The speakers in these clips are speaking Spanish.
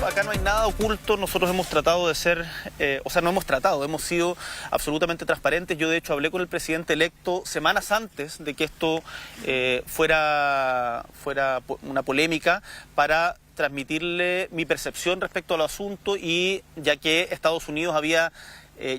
acá no hay nada oculto. Nosotros hemos tratado de ser, no hemos tratado, hemos sido absolutamente transparentes. Yo de hecho hablé con el presidente electo semanas antes de que esto fuera una polémica para transmitirle mi percepción respecto al asunto, y ya que Estados Unidos había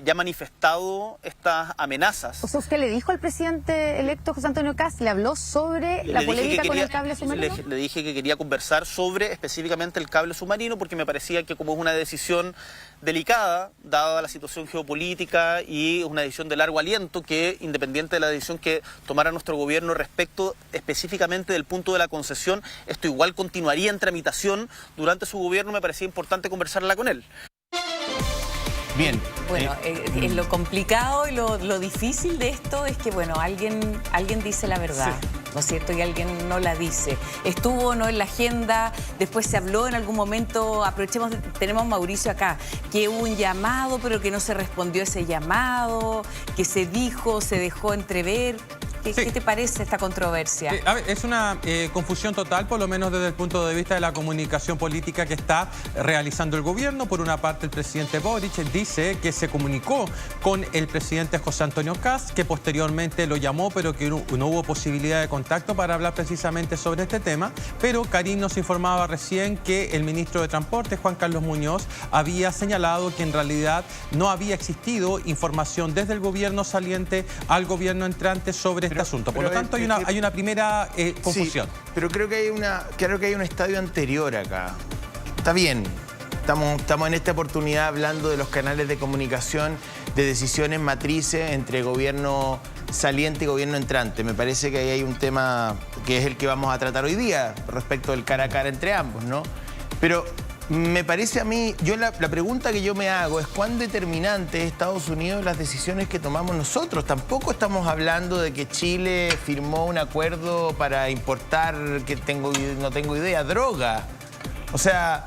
ya manifestado estas amenazas. O sea, ¿usted le dijo al presidente electo José Antonio Kast, le habló sobre la polémica con el cable submarino? Le dije que quería conversar sobre específicamente el cable submarino, porque me parecía que como es una decisión delicada, dada la situación geopolítica, y es una decisión de largo aliento, que independiente de la decisión que tomara nuestro gobierno respecto específicamente del punto de la concesión, esto igual continuaría en tramitación durante su gobierno. Me parecía importante conversarla con él. Bien. Bueno, lo complicado y lo difícil de esto es que, bueno, alguien dice la verdad, sí, ¿no es cierto? Y alguien no la dice. Estuvo o no en la agenda, después se habló en algún momento, aprovechemos, tenemos a Mauricio acá, que hubo un llamado, pero que no se respondió ese llamado, que se dijo, se dejó entrever. ¿Qué te parece esta controversia? A ver, es una confusión total, por lo menos desde el punto de vista de la comunicación política que está realizando el gobierno. Por una parte, el presidente Boric dice que se comunicó con el presidente José Antonio Kast, que posteriormente lo llamó, pero que no hubo posibilidad de contacto para hablar precisamente sobre este tema. Pero Karim nos informaba recién que el ministro de Transporte, Juan Carlos Muñoz, había señalado que en realidad no había existido información desde el gobierno saliente al gobierno entrante sobre este asunto. Por lo tanto, hay una primera confusión. Sí, pero creo que hay un estadio anterior acá. Está bien, estamos en esta oportunidad hablando de los canales de comunicación, de decisiones matrices entre gobierno saliente y gobierno entrante. Me parece que ahí hay un tema que es el que vamos a tratar hoy día respecto del cara a cara entre ambos, ¿no? Pero me parece a mí, la pregunta que yo me hago es cuán determinante es Estados Unidos las decisiones que tomamos nosotros. Tampoco estamos hablando de que Chile firmó un acuerdo para importar, no tengo idea, droga. O sea,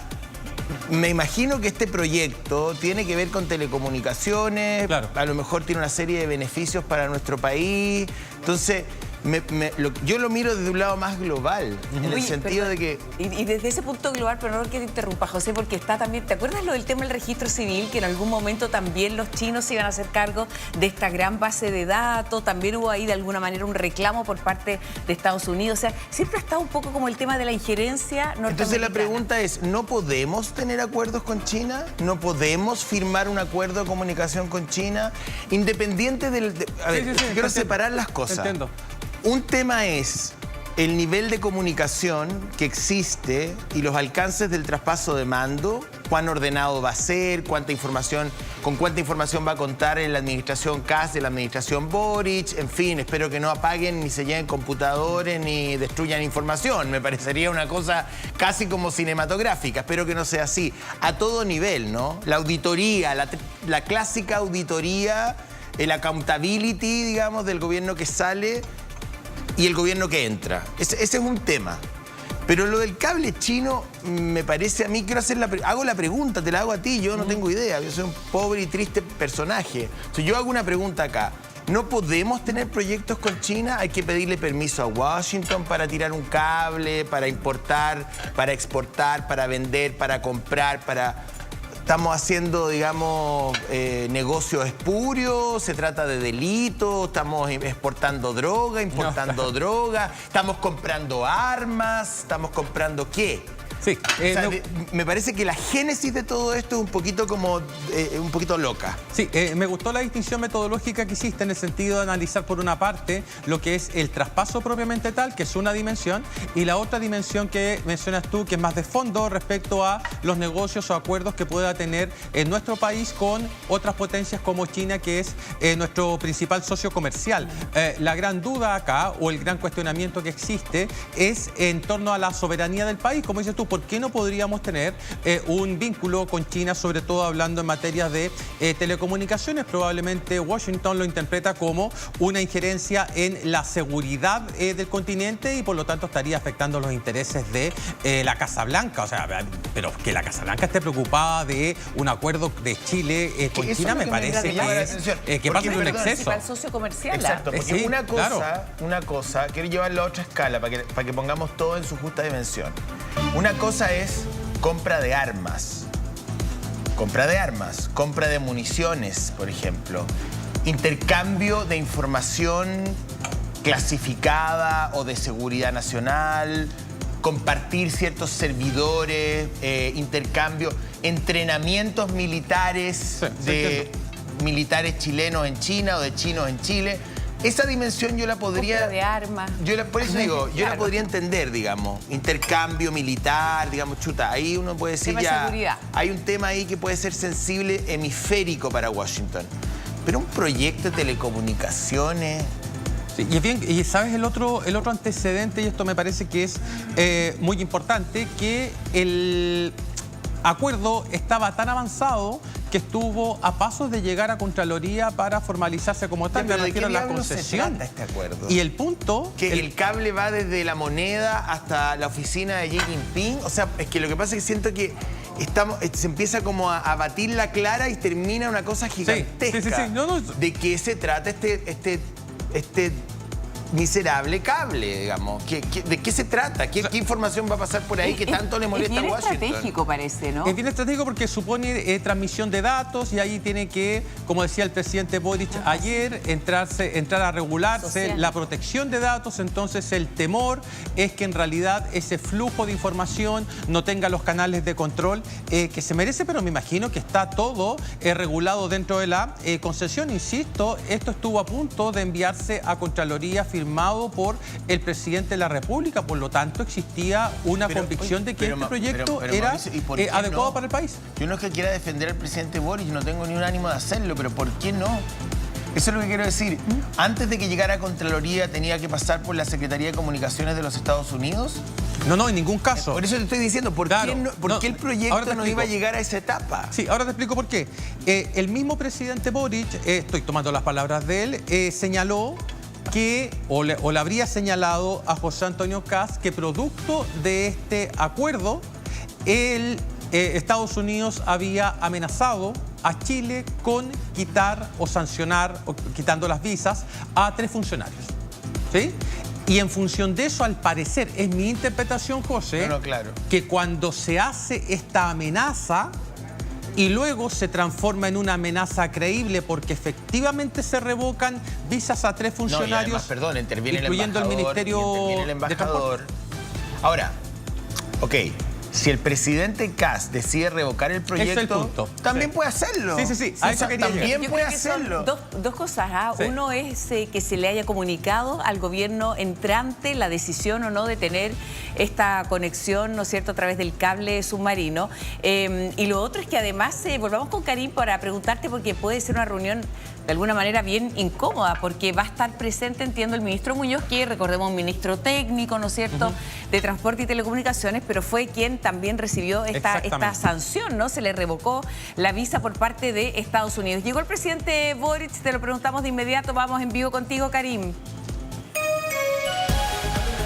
me imagino que este proyecto tiene que ver con telecomunicaciones, claro. A lo mejor tiene una serie de beneficios para nuestro país. Entonces, yo lo miro desde un lado más global, en el sentido de que... Y desde ese punto global, pero no que te interrumpa, José, porque está también... ¿Te acuerdas lo del tema del registro civil? Que en algún momento también los chinos se iban a hacer cargo de esta gran base de datos. También hubo ahí de alguna manera un reclamo por parte de Estados Unidos. O sea, siempre ha estado un poco como el tema de la injerencia norteamericana. Entonces la pregunta es, ¿no podemos tener acuerdos con China? ¿No podemos firmar un acuerdo de comunicación con China? Independiente del... A ver, quiero separar las cosas. Entiendo. Un tema es el nivel de comunicación que existe y los alcances del traspaso de mando, cuán ordenado va a ser, con cuánta información va a contar en la administración Kast, en la administración Boric, en fin, espero que no apaguen ni se lleven computadores ni destruyan información. Me parecería una cosa casi como cinematográfica, espero que no sea así. A todo nivel, ¿no? La auditoría, la clásica auditoría, el accountability, digamos, del gobierno que sale y el gobierno que entra. Ese es un tema. Pero lo del cable chino, me parece a mí, hago la pregunta, te la hago a ti, yo no tengo idea, yo soy un pobre y triste personaje. Entonces, yo hago una pregunta acá. ¿No podemos tener proyectos con China? ¿Hay que pedirle permiso a Washington para tirar un cable, para importar, para exportar, para vender, para comprar, para... ¿Estamos haciendo, digamos, negocios espurios? ¿Se trata de delitos? ¿Estamos exportando droga, importando droga? ¿Estamos comprando armas? ¿Estamos comprando qué? Sí. Me parece que la génesis de todo esto es un poquito como un poquito loca. Sí, me gustó la distinción metodológica que hiciste en el sentido de analizar por una parte lo que es el traspaso propiamente tal, que es una dimensión, y la otra dimensión que mencionas tú, que es más de fondo respecto a los negocios o acuerdos que pueda tener en nuestro país con otras potencias como China, que es nuestro principal socio comercial. La gran duda acá, o el gran cuestionamiento que existe, es en torno a la soberanía del país. Como dices tú, ¿por qué no podríamos tener un vínculo con China, sobre todo hablando en materia de telecomunicaciones? Probablemente Washington lo interpreta como una injerencia en la seguridad del continente y por lo tanto estaría afectando los intereses de la Casa Blanca. O sea, pero que la Casa Blanca esté preocupada de un acuerdo de Chile con China me parece que pasa de un exceso. El socio comercial. Exacto, porque sí, una cosa, quiero llevarlo a otra escala para que pongamos todo en su justa dimensión. Una cosa es compra de armas, compra de municiones, por ejemplo, intercambio de información clasificada o de seguridad nacional, compartir ciertos servidores, intercambio, entrenamientos militares de militares chilenos en China o de chinos en Chile. Esa dimensión yo la podría... Compra de armas. Por eso digo, yo la podría entender, digamos. Intercambio militar, digamos, chuta. Ahí uno puede decir tema de seguridad. Hay un tema ahí que puede ser sensible, hemisférico para Washington. Pero un proyecto de telecomunicaciones... Sí, y sabes el otro antecedente, y esto me parece que es muy importante, que el acuerdo estaba tan avanzado que estuvo a pasos de llegar a Contraloría para formalizarse como tal. Pero me refiero a la concesión. Se trata este acuerdo? Y el punto... Que el cable va desde la moneda hasta la oficina de Xi Jinping. O sea, es que lo que pasa es que siento que se empieza como a batir la clara y termina una cosa gigantesca. Sí. No. ¿De qué se trata este miserable cable, digamos? ¿De qué se trata? ¿Qué información va a pasar por ahí que tanto le molesta a Washington? Es bien estratégico, parece, ¿no? Es bien estratégico porque supone transmisión de datos y ahí tiene que, como decía el presidente Boric ayer, entrar a regularse social. La protección de datos. Entonces el temor es que en realidad ese flujo de información no tenga los canales de control que se merece, pero me imagino que está todo regulado dentro de la concesión. Insisto, esto estuvo a punto de enviarse a Contraloría firmado por el presidente de la República, por lo tanto existía una convicción de que este proyecto era Mauricio, adecuado para el país. Yo no es que quiera defender al presidente Boric, no tengo ni un ánimo de hacerlo, pero ¿por qué no? Eso es lo que quiero decir. Antes de que llegara a Contraloría, ¿tenía que pasar por la Secretaría de Comunicaciones de los Estados Unidos? No, en ningún caso. Por eso te estoy diciendo, ¿por qué el proyecto no iba a llegar a esa etapa? Sí, ahora te explico por qué. El mismo presidente Boric, estoy tomando las palabras de él, señaló que, o le habría señalado a José Antonio Kast que producto de este acuerdo, Estados Unidos había amenazado a Chile con quitar o sancionar, o quitando las visas, a 3 funcionarios. ¿Sí? Y en función de eso, al parecer, es mi interpretación, José, claro, que cuando se hace esta amenaza y luego se transforma en una amenaza creíble porque efectivamente se revocan visas a 3 funcionarios. No, y además, perdón, incluyendo el Ministerio el embajador. Ahora, ok, si el presidente Kast decide revocar el proyecto, también puede hacerlo. Sí. A eso quería también Yo puede creo que son hacerlo. dos cosas. Sí. Uno es que se le haya comunicado al gobierno entrante la decisión o no de tener esta conexión, ¿no es cierto?, a través del cable submarino. Y lo otro es que además, volvamos con Karim para preguntarte, porque puede ser una reunión de alguna manera bien incómoda, porque va a estar presente, entiendo, el ministro Muñoz, que recordemos un ministro técnico, ¿no es cierto?, de Transporte y Telecomunicaciones, pero fue quien también recibió esta sanción, ¿no? Se le revocó la visa por parte de Estados Unidos. Llegó el presidente Boric, te lo preguntamos de inmediato, vamos en vivo contigo, Karim.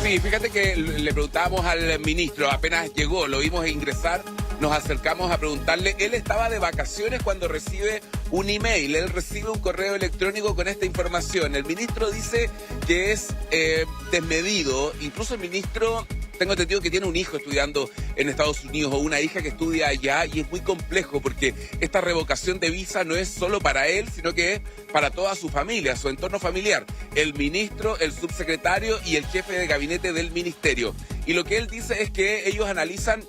Sí, fíjate que le preguntábamos al ministro, apenas llegó, lo vimos ingresar, nos acercamos a preguntarle. Él estaba de vacaciones cuando recibe un email, él recibe un correo electrónico con esta información. El ministro dice que es desmedido, incluso el ministro, tengo entendido que tiene un hijo estudiando en Estados Unidos o una hija que estudia allá, y es muy complejo porque esta revocación de visa no es solo para él, sino que es para toda su familia, su entorno familiar, el ministro, el subsecretario y el jefe de gabinete del ministerio. Y lo que él dice es que ellos analizan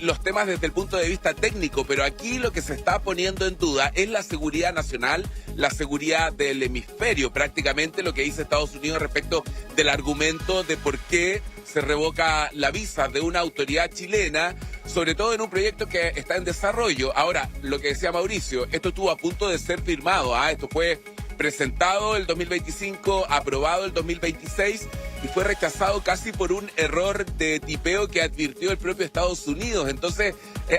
los temas desde el punto de vista técnico, pero aquí lo que se está poniendo en duda es la seguridad nacional, la seguridad del hemisferio, prácticamente lo que dice Estados Unidos respecto del argumento de por qué se revoca la visa de una autoridad chilena, sobre todo en un proyecto que está en desarrollo. Ahora, lo que decía Mauricio, esto estuvo a punto de ser firmado, esto fue presentado el 2025, aprobado el 2026 y fue rechazado casi por un error de tipeo que advirtió el propio Estados Unidos. Entonces,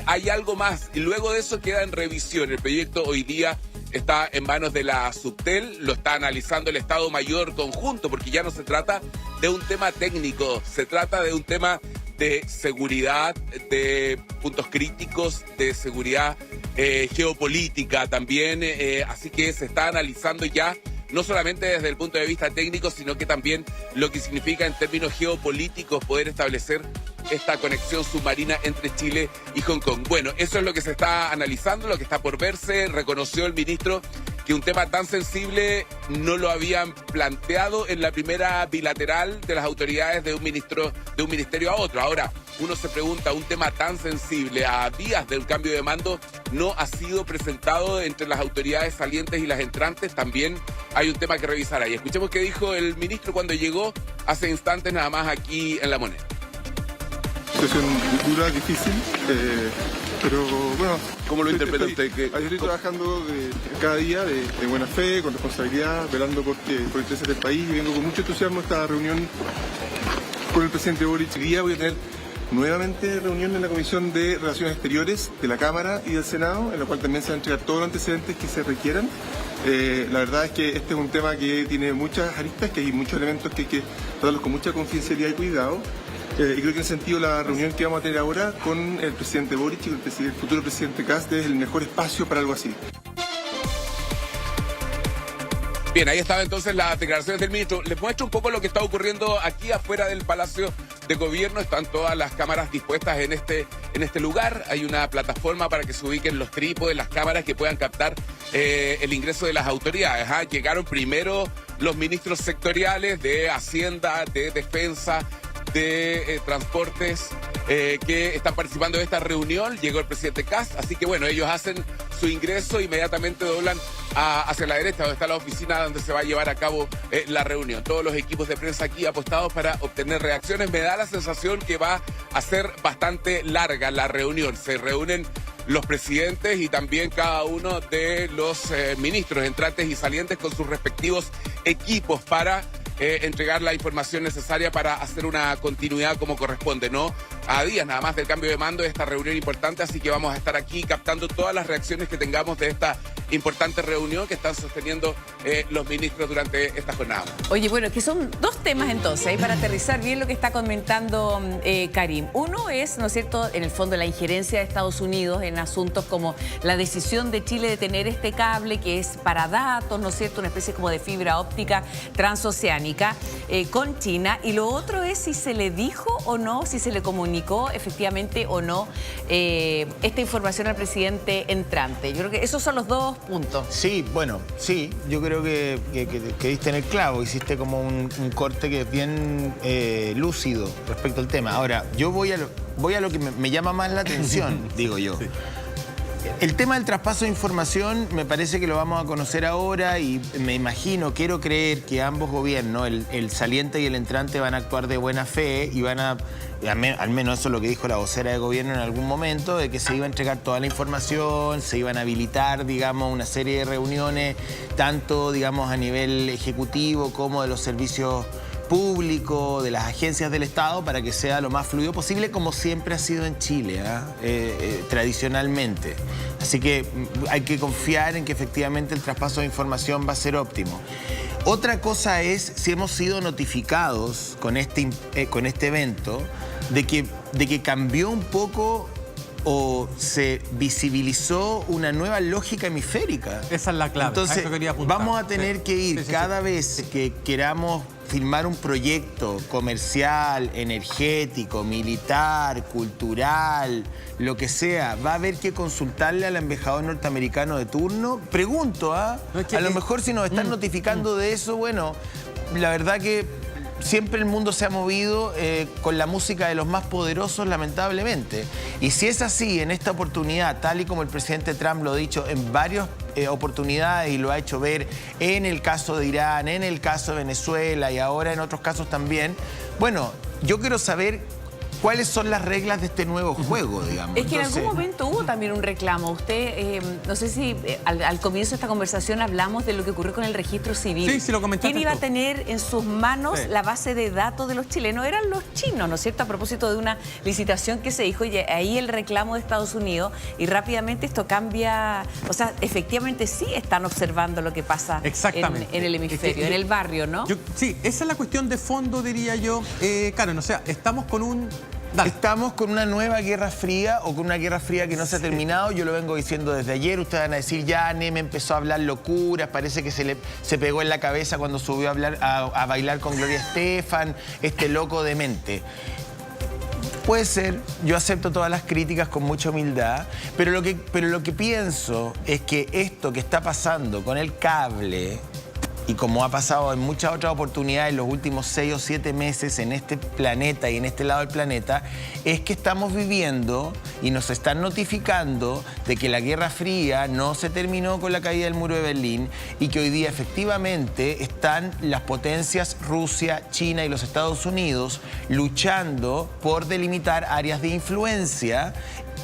hay algo más y luego de eso queda en revisión. El proyecto hoy día está en manos de la Subtel, lo está analizando el Estado Mayor Conjunto, porque ya no se trata de un tema técnico, se trata de un tema de seguridad, de puntos críticos, de seguridad geopolítica también, así que se está analizando ya no solamente desde el punto de vista técnico, sino que también lo que significa en términos geopolíticos poder establecer esta conexión submarina entre Chile y Hong Kong. Bueno, eso es lo que se está analizando, lo que está por verse. Reconoció el ministro que un tema tan sensible no lo habían planteado en la primera bilateral de las autoridades de un ministerio a otro. Ahora, uno se pregunta, un tema tan sensible a días del cambio de mando no ha sido presentado entre las autoridades salientes y las entrantes. También hay un tema que revisar ahí. Escuchemos qué dijo el ministro cuando llegó hace instantes nada más aquí en La Moneda. Situación dura, difícil, pero bueno. ¿Cómo lo interpreta usted? Estoy trabajando cada día de buena fe, con responsabilidad, velando por intereses del país, y vengo con mucho entusiasmo a esta reunión con el presidente Boric. Hoy día voy a tener nuevamente reunión en la Comisión de Relaciones Exteriores de la Cámara y del Senado, en la cual también se van a entregar todos los antecedentes que se requieran. La verdad es que este es un tema que tiene muchas aristas, que hay muchos elementos que hay que tratarlos con mucha confidencialidad y cuidado. Y creo que en ese sentido la reunión que vamos a tener ahora con el presidente Boric y el futuro presidente Kast es el mejor espacio para algo así. Bien, ahí estaba entonces las declaraciones del ministro. Les muestro un poco lo que está ocurriendo aquí afuera del Palacio de Gobierno. Están todas las cámaras dispuestas en este lugar. Hay una plataforma para que se ubiquen los trípodes, las cámaras que puedan captar el ingreso de las autoridades. Llegaron primero los ministros sectoriales de Hacienda, de Defensa, de Transportes, que están participando de esta reunión. Llegó el presidente Kast, así que bueno, ellos hacen su ingreso, inmediatamente doblan hacia la derecha, donde está la oficina donde se va a llevar a cabo la reunión. Todos los equipos de prensa aquí apostados para obtener reacciones. Me da la sensación que va a ser bastante larga la reunión. Se reúnen los presidentes y también cada uno de los ministros entrantes y salientes con sus respectivos equipos para entregar la información necesaria para hacer una continuidad como corresponde, ¿no? A días nada más del cambio de mando de esta reunión importante, así que vamos a estar aquí captando todas las reacciones que tengamos de esta importante reunión que están sosteniendo los ministros durante esta jornada. Oye, bueno, que son dos temas entonces, para aterrizar bien lo que está comentando Karim. Uno es, ¿no es cierto?, en el fondo la injerencia de Estados Unidos en asuntos como la decisión de Chile de tener este cable que es para datos, ¿no es cierto?, una especie como de fibra óptica transoceánica con China. Y lo otro es si se le dijo o no, si se le comunicó efectivamente o no esta información al presidente entrante. Yo creo que esos son los dos puntos. Sí, bueno, sí, yo creo que diste en el clavo, hiciste como un corte que es bien lúcido respecto al tema. Ahora, yo voy a lo que me llama más la atención, digo yo. Sí. El tema del traspaso de información me parece que lo vamos a conocer ahora y me imagino, quiero creer que ambos gobiernos, el saliente y el entrante, van a actuar de buena fe y van a, al menos eso es lo que dijo la vocera de gobierno en algún momento, de que se iba a entregar toda la información, se iban a habilitar, digamos, una serie de reuniones, tanto, digamos, a nivel ejecutivo como de los servicios público, de las agencias del Estado, para que sea lo más fluido posible, como siempre ha sido en Chile, tradicionalmente. Así que hay que confiar en que efectivamente el traspaso de información va a ser óptimo. Otra cosa es si hemos sido notificados con este evento de que cambió un poco o se visibilizó una nueva lógica hemisférica. Esa es la clave. Entonces, a eso quería apuntar. Vamos a tener que ir cada vez que queramos firmar un proyecto comercial, energético, militar, cultural, lo que sea, va a haber que consultarle al embajador norteamericano de turno. Pregunto, a lo mejor si nos están notificando de eso, bueno, la verdad que siempre el mundo se ha movido con la música de los más poderosos, lamentablemente. Y si es así, en esta oportunidad, tal y como el presidente Trump lo ha dicho en varias oportunidades y lo ha hecho ver en el caso de Irán, en el caso de Venezuela y ahora en otros casos también, bueno, yo quiero saber ¿cuáles son las reglas de este nuevo juego, digamos? Es que en algún momento hubo también un reclamo. Usted, no sé si al comienzo de esta conversación hablamos de lo que ocurrió con el registro civil. Sí, sí lo comentaste. ¿Quién iba a tener en sus manos la base de datos de los chilenos? Eran los chinos, ¿no es cierto? A propósito de una licitación que se dijo, y ahí el reclamo de Estados Unidos, y rápidamente esto cambia. O sea, efectivamente sí están observando lo que pasa en el hemisferio, en el barrio, ¿no? Sí, esa es la cuestión de fondo, diría yo. Karen, o sea, estamos con un... Dale. Estamos con una nueva guerra fría o con una guerra fría que no se ha terminado. Yo lo vengo diciendo desde ayer. Ustedes van a decir, ya Neme empezó a hablar locuras, parece que se pegó en la cabeza cuando subió a bailar con Gloria Estefan, este loco demente. Puede ser, yo acepto todas las críticas con mucha humildad, pero lo que pienso es que esto que está pasando con el cable, y como ha pasado en muchas otras oportunidades en los últimos 6 o 7 meses en este planeta y en este lado del planeta, es que estamos viviendo y nos están notificando de que la Guerra Fría no se terminó con la caída del muro de Berlín y que hoy día efectivamente están las potencias Rusia, China y los Estados Unidos luchando por delimitar áreas de influencia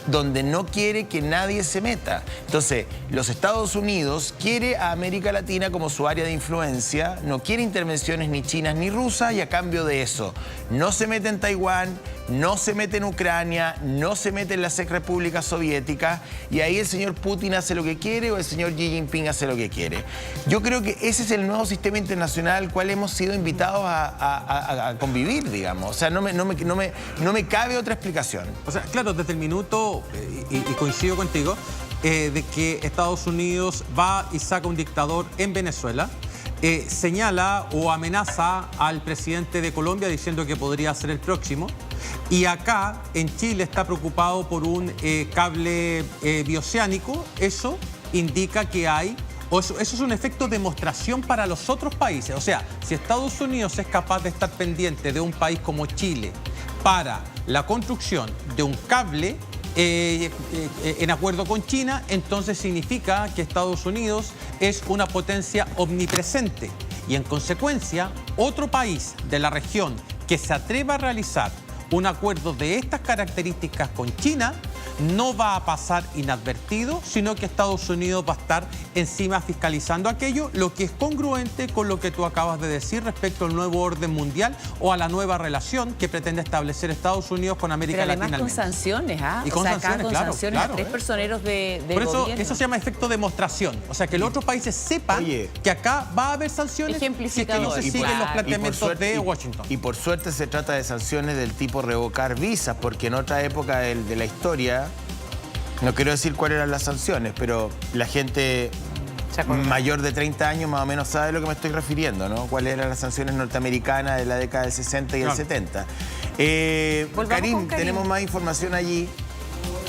donde no quiere que nadie se meta. Entonces, los Estados Unidos quiere a América Latina como su área de influencia, no quiere intervenciones ni chinas ni rusas y a cambio de eso no se mete en Taiwán, no se mete en Ucrania, no se mete en las ex repúblicas soviéticas y ahí el señor Putin hace lo que quiere o el señor Xi Jinping hace lo que quiere. Yo creo que ese es el nuevo sistema internacional al cual hemos sido invitados a convivir, digamos. O sea, no me cabe otra explicación. O sea, claro, desde el minuto, y coincido contigo, de que Estados Unidos va y saca un dictador en Venezuela, señala o amenaza al presidente de Colombia diciendo que podría ser el próximo. Y acá, en Chile, está preocupado por un cable bioceánico. Eso indica que hay... Eso es un efecto de demostración para los otros países. O sea, si Estados Unidos es capaz de estar pendiente de un país como Chile para la construcción de un cable en acuerdo con China, entonces significa que Estados Unidos es una potencia omnipresente. Y en consecuencia, otro país de la región que se atreva a realizar un acuerdo de estas características con China no va a pasar inadvertido, sino que Estados Unidos va a estar encima fiscalizando aquello, lo que es congruente con lo que tú acabas de decir respecto al nuevo orden mundial o a la nueva relación que pretende establecer Estados Unidos con América Latina. Pero además con sanciones, Y con sanciones, acá con sanciones a 3 personeros de Por eso, gobierno. eso se llama efecto demostración. O sea, que los otros países sepan que acá va a haber sanciones si es que no se siguen los planteamientos de Washington. Y por suerte se trata de sanciones del tipo revocar visas, porque en otra época de la historia, no quiero decir cuáles eran las sanciones, pero la gente mayor de 30 años más o menos sabe a lo que me estoy refiriendo, ¿no? Cuáles eran las sanciones norteamericanas de la década del 60 y el 70. Karim, tenemos más información allí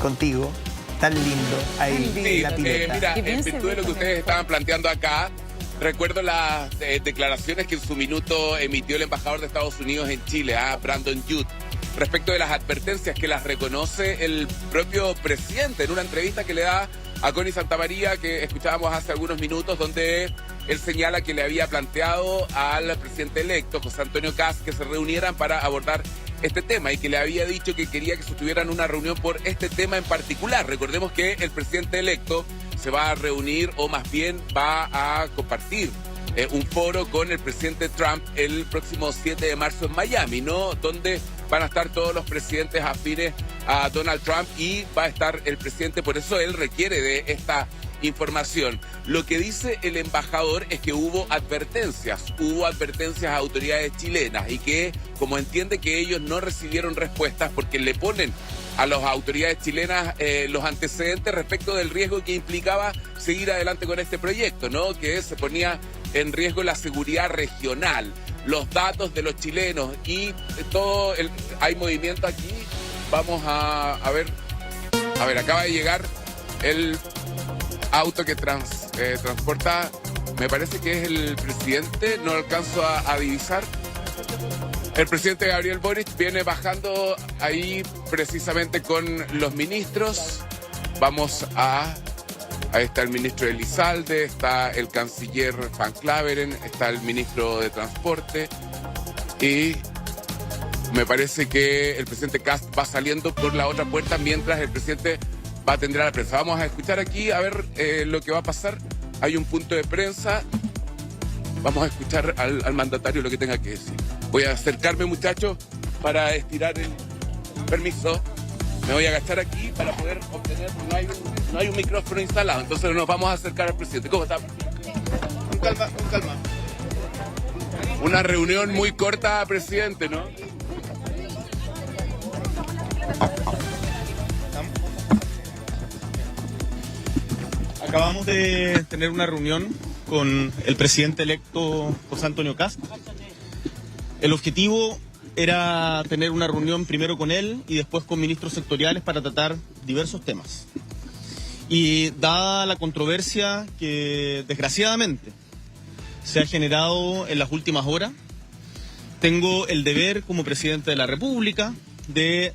contigo. Tan lindo ahí en la pileta. Mira, en virtud de lo que ustedes estaban planteando acá, recuerdo las declaraciones que en su minuto emitió el embajador de Estados Unidos en Chile, Brandon Youth, respecto de las advertencias que las reconoce el propio presidente en una entrevista que le da a Connie Santamaría, que escuchábamos hace algunos minutos, donde él señala que le había planteado al presidente electo, José Antonio Kast, que se reunieran para abordar este tema y que le había dicho que quería que se tuvieran una reunión por este tema en particular. Recordemos que el presidente electo se va a reunir, o más bien va a compartir un foro con el presidente Trump el próximo 7 de marzo en Miami, ¿no? Donde van a estar todos los presidentes afines a Donald Trump y va a estar el presidente, por eso él requiere de esta información. Lo que dice el embajador es que hubo advertencias a autoridades chilenas y que, como entiende que ellos no recibieron respuestas porque le ponen a las autoridades chilenas los antecedentes respecto del riesgo que implicaba seguir adelante con este proyecto, ¿no? Que se ponía en riesgo la seguridad regional, los datos de los chilenos y hay movimiento aquí. Vamos a ver. A ver, acaba de llegar el auto que transporta, me parece que es el presidente, no alcanzo a divisar. El presidente Gabriel Boric viene bajando ahí precisamente con los ministros. Ahí está el ministro Elizalde, está el canciller Van Claveren, está el ministro de Transporte y me parece que el presidente Kast va saliendo por la otra puerta mientras el presidente va a atender a la prensa. Vamos a escuchar aquí a ver lo que va a pasar. Hay un punto de prensa. Vamos a escuchar al mandatario lo que tenga que decir. Voy a acercarme, muchachos, para estirar el permiso. Me voy a agachar aquí para poder obtener, no hay un micrófono instalado, entonces nos vamos a acercar al presidente. ¿Cómo está? Con calma, con calma. Una reunión muy corta, presidente, ¿no? Acabamos de tener una reunión con el presidente electo José Antonio Kast. El objetivo era tener una reunión primero con él y después con ministros sectoriales para tratar diversos temas. Y dada la controversia que desgraciadamente se ha generado en las últimas horas, tengo el deber como presidente de la República de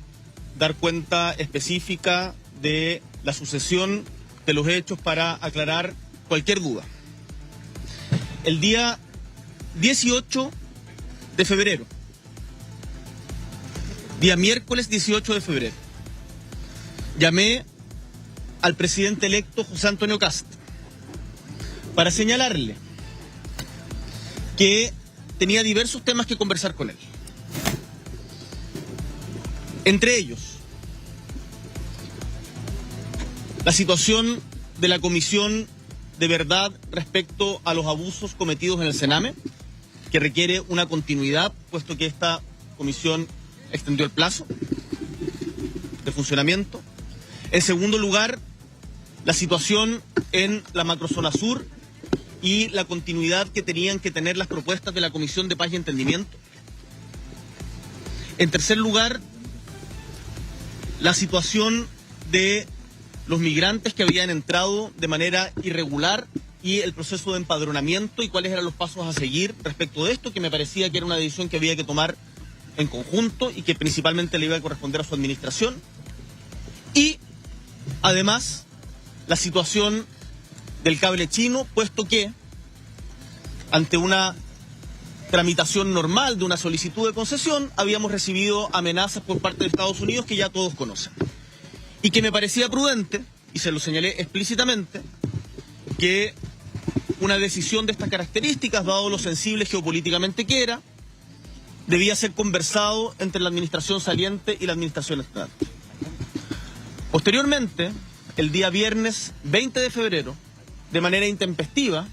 dar cuenta específica de la sucesión de los hechos para aclarar cualquier duda. El día 18 de febrero, día miércoles 18 de febrero, llamé al presidente electo José Antonio Kast para señalarle que tenía diversos temas que conversar con él. Entre ellos, la situación de la Comisión de Verdad respecto a los abusos cometidos en el Sename, que requiere una continuidad, puesto que esta comisión extendió el plazo de funcionamiento. En segundo lugar, la situación en la macrozona sur y la continuidad que tenían que tener las propuestas de la Comisión de Paz y Entendimiento. En tercer lugar, la situación de los migrantes que habían entrado de manera irregular y el proceso de empadronamiento y cuáles eran los pasos a seguir respecto de esto, que me parecía que era una decisión que había que tomar en conjunto y que principalmente le iba a corresponder a su administración. Y, además, la situación del cable chino, puesto que, ante una tramitación normal de una solicitud de concesión, habíamos recibido amenazas por parte de Estados Unidos que ya todos conocen. Y que me parecía prudente, y se lo señalé explícitamente, que una decisión de estas características, dado lo sensible geopolíticamente que era, debía ser conversado entre la administración saliente y la administración entrante. Posteriormente, el día viernes 20 de febrero, de manera intempestiva,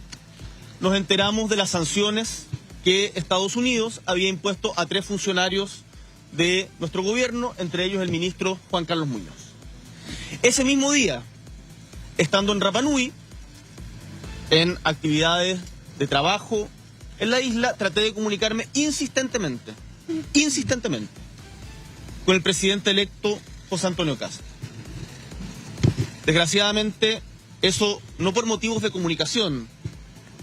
nos enteramos de las sanciones que Estados Unidos había impuesto a 3 funcionarios de nuestro gobierno, entre ellos el ministro Juan Carlos Muñoz. Ese mismo día, estando en Rapa Nui, en actividades de trabajo en la isla, traté de comunicarme insistentemente, con el presidente electo José Antonio Kast. Desgraciadamente, eso no por motivos de comunicación,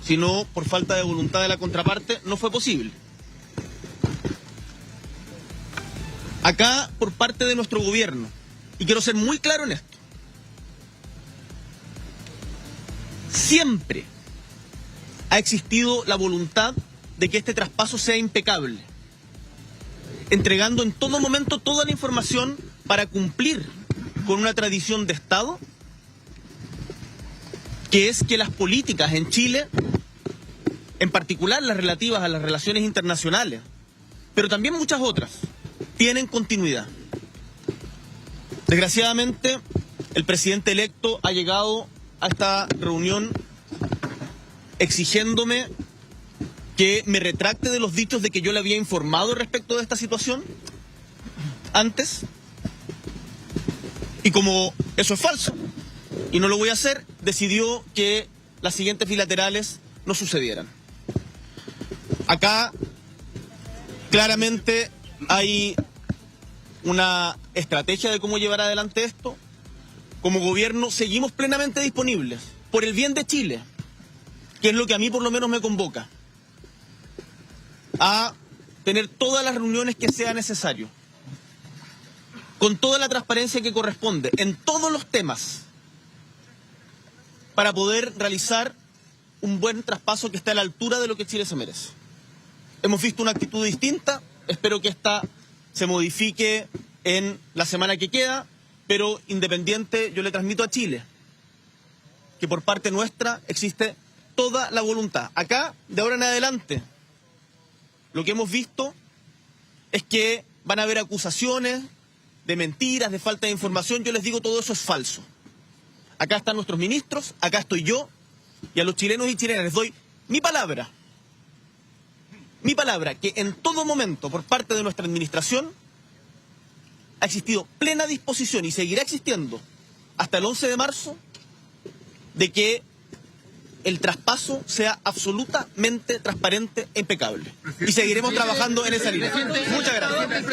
sino por falta de voluntad de la contraparte, no fue posible. Acá, por parte de nuestro gobierno, y quiero ser muy claro en esto, siempre ha existido la voluntad de que este traspaso sea impecable, entregando en todo momento toda la información para cumplir con una tradición de Estado, que es que las políticas en Chile, en particular las relativas a las relaciones internacionales, pero también muchas otras, tienen continuidad. Desgraciadamente, el presidente electo ha llegado a esta reunión exigiéndome que me retracte de los dichos de que yo le había informado respecto de esta situación antes. Y como eso es falso y no lo voy a hacer, decidió que las siguientes bilaterales no sucedieran. Acá claramente hay una estrategia de cómo llevar adelante esto. Como gobierno seguimos plenamente disponibles, por el bien de Chile, que es lo que a mí por lo menos me convoca, a tener todas las reuniones que sea necesario, con toda la transparencia que corresponde, en todos los temas, para poder realizar un buen traspaso que esté a la altura de lo que Chile se merece. Hemos visto una actitud distinta, espero que esta se modifique en la semana que queda, pero independiente, yo le transmito a Chile que por parte nuestra existe toda la voluntad. Acá, de ahora en adelante, lo que hemos visto es que van a haber acusaciones de mentiras, de falta de información. Yo les digo, todo eso es falso. Acá están nuestros ministros, acá estoy yo, y a los chilenos y chilenas les doy mi palabra, que en todo momento, por parte de nuestra administración, ha existido plena disposición y seguirá existiendo hasta el 11 de marzo de que el traspaso sea absolutamente transparente e impecable. Y seguiremos trabajando en esa línea. Muchas gracias.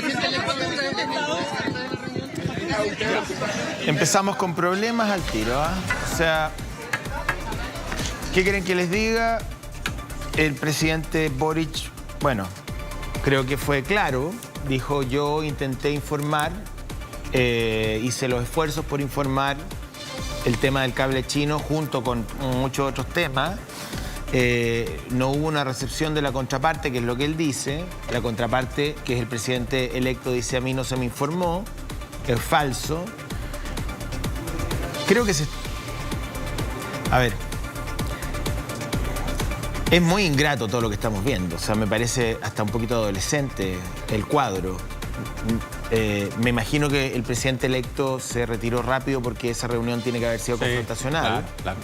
Empezamos con problemas al tiro, ¿ah? O sea, ¿qué quieren que les diga? El presidente Boric, bueno, creo que fue claro. Dijo, yo intenté informar, hice los esfuerzos por informar el tema del cable chino junto con muchos otros temas. No hubo una recepción de la contraparte, que es lo que él dice. La contraparte, que es el presidente electo, dice, a mí no se me informó. Es falso. Creo que a ver, es muy ingrato todo lo que estamos viendo. O sea, me parece hasta un poquito adolescente el cuadro. Me imagino que el presidente electo se retiró rápido porque esa reunión tiene que haber sido confrontacional. Claro.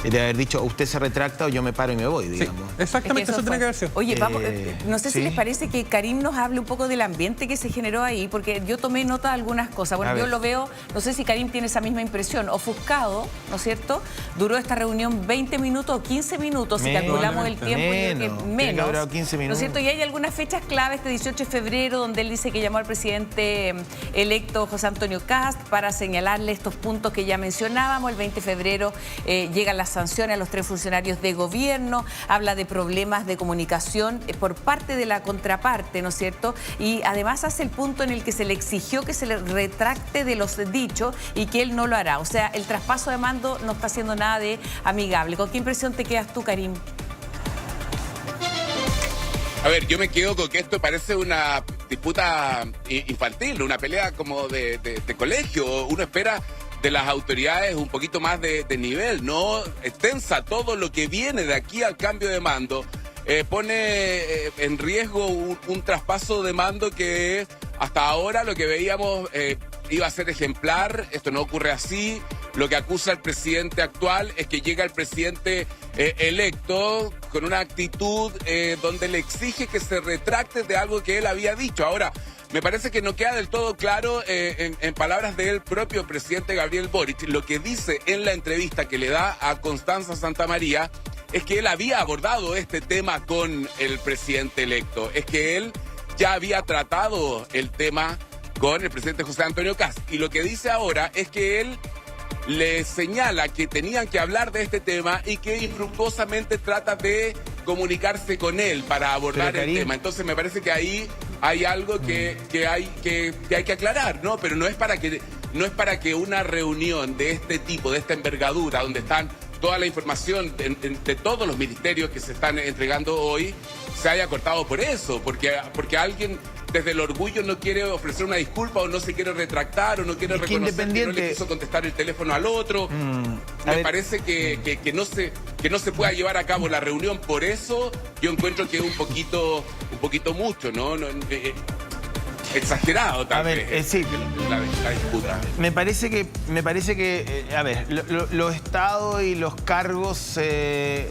De haber dicho, usted se retracta o yo me paro y me voy, digamos. Sí, exactamente, Es que eso tiene que haber sido. Oye, vamos, no sé ¿sí? si les parece que Karim nos hable un poco del ambiente que se generó ahí, porque yo tomé nota de algunas cosas. Bueno, yo lo veo, no sé si Karim tiene esa misma impresión, ofuscado, ¿no es cierto? Duró esta reunión 20 minutos o 15 minutos, si calculamos el tiempo, tiene que haber durado 15 minutos. ¿No es cierto? Y hay algunas fechas clave, este 18 de febrero, donde él dice que llamó al presidente electo José Antonio Kast para señalarle estos puntos que ya mencionábamos. El 20 de febrero llegan las sanciones a los 3 funcionarios de gobierno, habla de problemas de comunicación por parte de la contraparte, ¿no es cierto? Y además hace el punto en el que se le exigió que se le retracte de los dichos y que él no lo hará. O sea, el traspaso de mando no está haciendo nada de amigable. ¿Con qué impresión te quedas tú, Karim? A ver, yo me quedo con que esto parece una disputa infantil, una pelea como de colegio. Uno espera de las autoridades un poquito más de nivel, no extensa todo lo que viene de aquí al cambio de mando. Pone en riesgo un traspaso de mando que hasta ahora lo que veíamos iba a ser ejemplar. Esto no ocurre así. Lo que acusa el presidente actual es que llega el presidente electo con una actitud donde le exige que se retracte de algo que él había dicho. Ahora, me parece que no queda del todo claro en palabras del propio presidente Gabriel Boric. Lo que dice en la entrevista que le da a Constanza Santamaría es que él había abordado este tema con el presidente electo. Es que él ya había tratado el tema con el presidente José Antonio Kast. Y lo que dice ahora es que él le señala que tenían que hablar de este tema y que infructuosamente trata de comunicarse con él para abordar el tema. Entonces me parece que ahí hay algo que hay que aclarar, ¿no? Pero no es para que una reunión de este tipo, de esta envergadura, donde están toda la información de todos los ministerios que se están entregando hoy, se haya cortado por eso, porque alguien desde el orgullo no quiere ofrecer una disculpa o no se quiere retractar o no quiere reconocer que no le quiso contestar el teléfono al otro. Me parece que no se pueda llevar a cabo la reunión. Por eso yo encuentro que es un poquito mucho, ¿no? Exagerado tal vez. Sí, la disputa. Me parece que a ver, los estados y los cargos se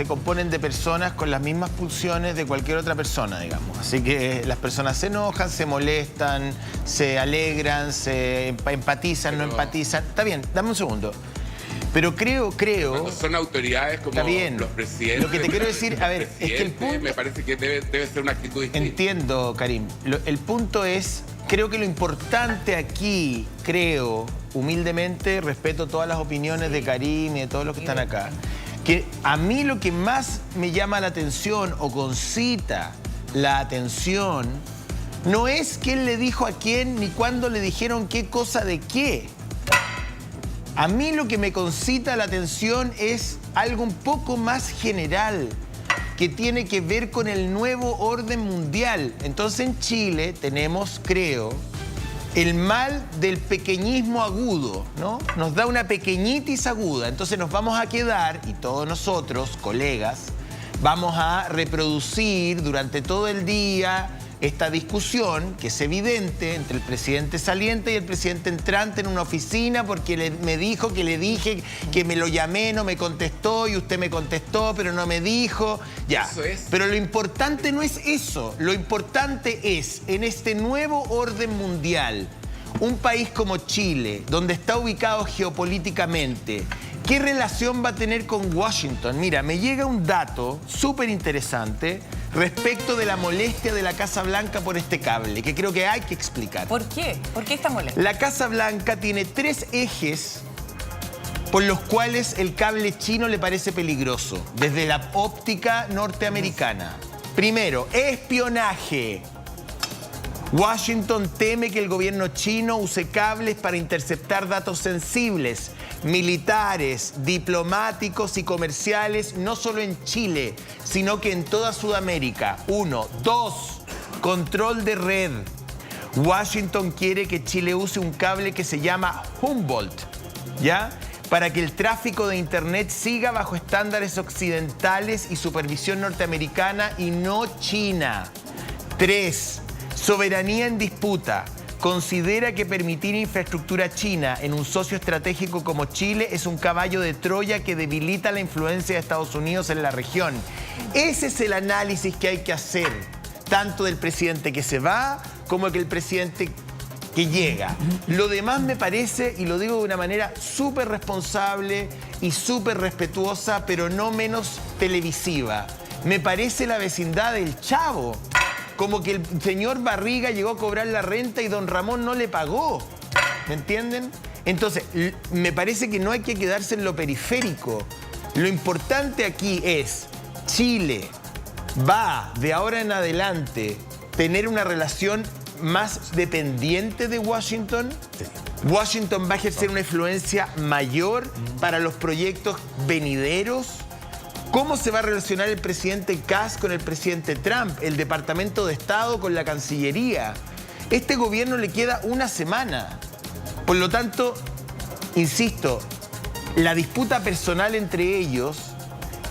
componen de personas con las mismas pulsiones de cualquier otra persona, digamos. Así que las personas se enojan, se molestan, se alegran, se empatizan, no empatizan. Está bien, dame un segundo. Pero creo... Cuando son autoridades como los presidentes... Lo que te quiero decir, a ver, es que el punto... Me parece que debe ser una actitud distinta. Entiendo, Karim. El punto es, creo que lo importante aquí, humildemente, respeto todas las opiniones de Karim y de todos los que están acá, que a mí lo que más me llama la atención o concita la atención no es quién le dijo a quién ni cuándo le dijeron qué cosa de qué. A mí lo que me concita la atención es algo un poco más general, que tiene que ver con el nuevo orden mundial. Entonces en Chile tenemos, creo, el mal del pequeñismo agudo, ¿no? Nos da una pequeñitis aguda, entonces nos vamos a quedar, y todos nosotros, colegas, vamos a reproducir durante todo el día esta discusión, que es evidente, entre el presidente saliente y el presidente entrante en una oficina, porque me dijo que le dije que me lo llamé, no me contestó, y usted me contestó, pero no me dijo. Ya. Eso es. Pero lo importante no es eso. Lo importante es, en este nuevo orden mundial, Un país como Chile, donde está ubicado geopolíticamente, ¿qué relación va a tener con Washington? Mira, me llega un dato súper interesante respecto de la molestia de la Casa Blanca por este cable, que creo que hay que explicar. ¿Por qué? ¿Por qué está molesta? La Casa Blanca tiene 3 ejes por los cuales el cable chino le parece peligroso, desde la óptica norteamericana. Primero, espionaje. Washington teme que el gobierno chino use cables para interceptar datos sensibles, militares, diplomáticos y comerciales, no solo en Chile, sino que en toda Sudamérica. 1. 2. Control de red. Washington quiere que Chile use un cable que se llama Humboldt, ¿ya? Para que el tráfico de Internet siga bajo estándares occidentales y supervisión norteamericana y no China. 3. Soberanía en disputa. Considera que permitir infraestructura china en un socio estratégico como Chile es un caballo de Troya que debilita la influencia de Estados Unidos en la región. Ese es el análisis que hay que hacer, tanto del presidente que se va como del presidente que llega. Lo demás me parece, y lo digo de una manera súper responsable y súper respetuosa, pero no menos televisiva. Me parece la vecindad del Chavo. Como que el señor Barriga llegó a cobrar la renta y don Ramón no le pagó. ¿Me entienden? Entonces, me parece que no hay que quedarse en lo periférico. Lo importante aquí es, Chile va de ahora en adelante tener una relación más dependiente de Washington. Washington va a ejercer una influencia mayor para los proyectos venideros. ¿Cómo se va a relacionar el presidente Kass con el presidente Trump? El Departamento de Estado con la Cancillería. Este gobierno le queda una semana. Por lo tanto, insisto, la disputa personal entre ellos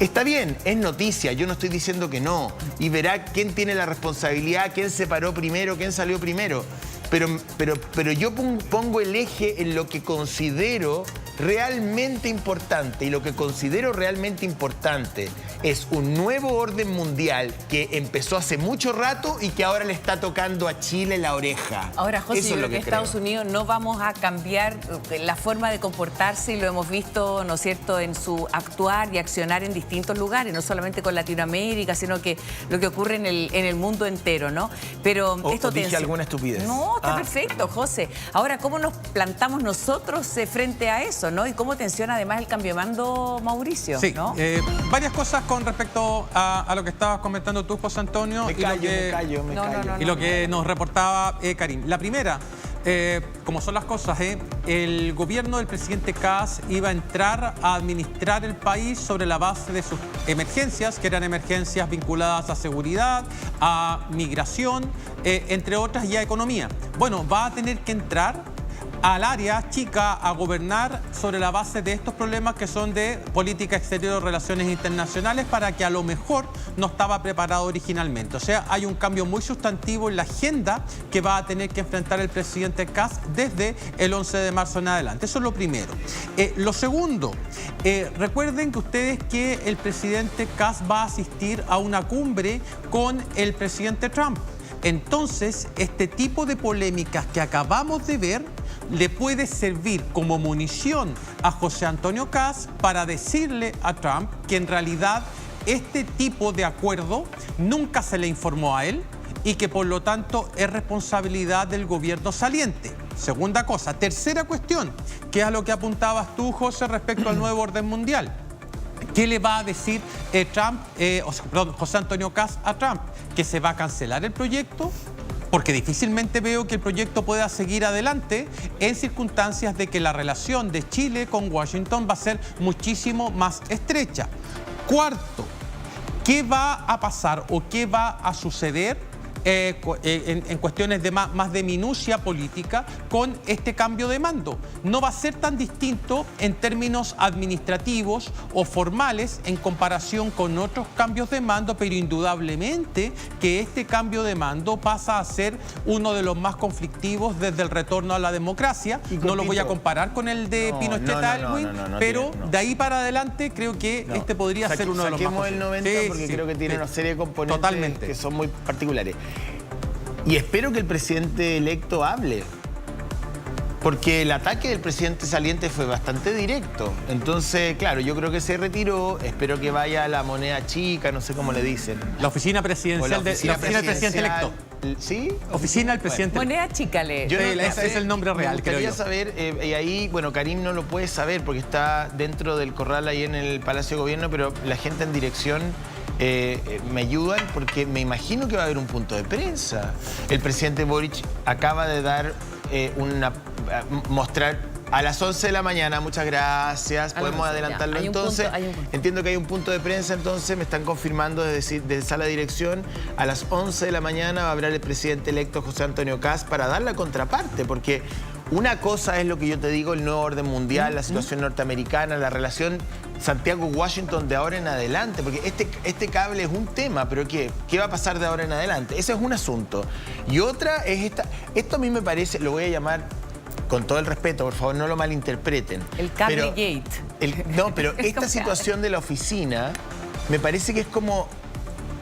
está bien, es noticia, yo no estoy diciendo que no. Y verá quién tiene la responsabilidad, quién se paró primero, quién salió primero. Pero yo pongo el eje en lo que considero realmente importante, y lo que considero realmente importante es un nuevo orden mundial que empezó hace mucho rato y que ahora le está tocando a Chile la oreja. Ahora, José, eso yo es lo creo que que Estados Unidos no vamos a cambiar la forma de comportarse, y lo hemos visto, ¿no es cierto?, en su actuar y accionar en distintos lugares, no solamente con Latinoamérica, sino que lo que ocurre en el mundo entero, ¿no? Pero esto dije alguna estupidez. No, está perfecto, José. Ahora, ¿cómo nos plantamos nosotros frente a eso, ¿no? Y cómo tensiona además el cambio de mando, Mauricio, sí, ¿no? Varias cosas con respecto a lo que estabas comentando tú, José Antonio, Me callo. Y lo que nos reportaba Karim. La primera, como son las cosas, el gobierno del presidente Kass iba a entrar a administrar el país sobre la base de sus emergencias, que eran emergencias vinculadas a seguridad, a migración, entre otras, y a economía. Bueno, va a tener que entrar al área chica a gobernar sobre la base de estos problemas que son de política exterior, relaciones internacionales, para que a lo mejor no estaba preparado originalmente. O sea, hay un cambio muy sustantivo en la agenda que va a tener que enfrentar el presidente Kass desde el 11 de marzo en adelante. Eso es lo primero. Lo segundo, recuerden que ustedes que el presidente Kass va a asistir a una cumbre con el presidente Trump. Entonces, este tipo de polémicas que acabamos de ver le puede servir como munición a José Antonio Kass para decirle a Trump que en realidad este tipo de acuerdo nunca se le informó a él y que por lo tanto es responsabilidad del gobierno saliente. Segunda cosa. Tercera cuestión, que es a lo que apuntabas tú, José, respecto al nuevo orden mundial. ¿Qué le va a decir José Antonio Kass a Trump? ¿Que se va a cancelar el proyecto? Porque difícilmente veo que el proyecto pueda seguir adelante en circunstancias de que la relación de Chile con Washington va a ser muchísimo más estrecha. Cuarto, ¿qué va a pasar o qué va a suceder en cuestiones de más de minucia política con este cambio de mando? No va a ser tan distinto en términos administrativos o formales en comparación con otros cambios de mando, pero indudablemente que este cambio de mando pasa a ser uno de los más conflictivos desde el retorno a la democracia. No lo voy a comparar con el de Pinochet-Aylwin, pero de ahí para adelante creo que este podría ser uno de los más Saquemos el 90 porque creo que tiene una serie de componentes que son muy particulares. Y espero que el presidente electo hable. Porque el ataque del presidente saliente fue bastante directo. Entonces, claro, yo creo que se retiró. Espero que vaya a la moneda chica, no sé cómo le dicen. La oficina presidencial, la oficina del presidente electo. ¿Sí? Oficina del presidente. Moneda chica, Ese es el nombre real, creo yo. Me gustaría saber, y ahí, bueno, Karim no lo puede saber porque está dentro del corral ahí en el Palacio de Gobierno, pero la gente en dirección me ayudan porque me imagino que va a haber un punto de prensa. El presidente Boric acaba de dar mostrar a las 11 de la mañana, muchas gracias, podemos adelantarlo entonces. Entiendo que hay un punto de prensa, entonces me están confirmando desde sala de dirección, a las 11 de la mañana va a hablar el presidente electo José Antonio Kast para dar la contraparte, porque una cosa es lo que yo te digo, el nuevo orden mundial, la situación norteamericana, la relación Santiago-Washington de ahora en adelante, porque este cable es un tema, pero ¿qué va a pasar de ahora en adelante? Ese es un asunto. Y otra es esto a mí me parece, lo voy a llamar, con todo el respeto, por favor, no lo malinterpreten. El Cablegate. No, pero esta situación de la oficina me parece que es como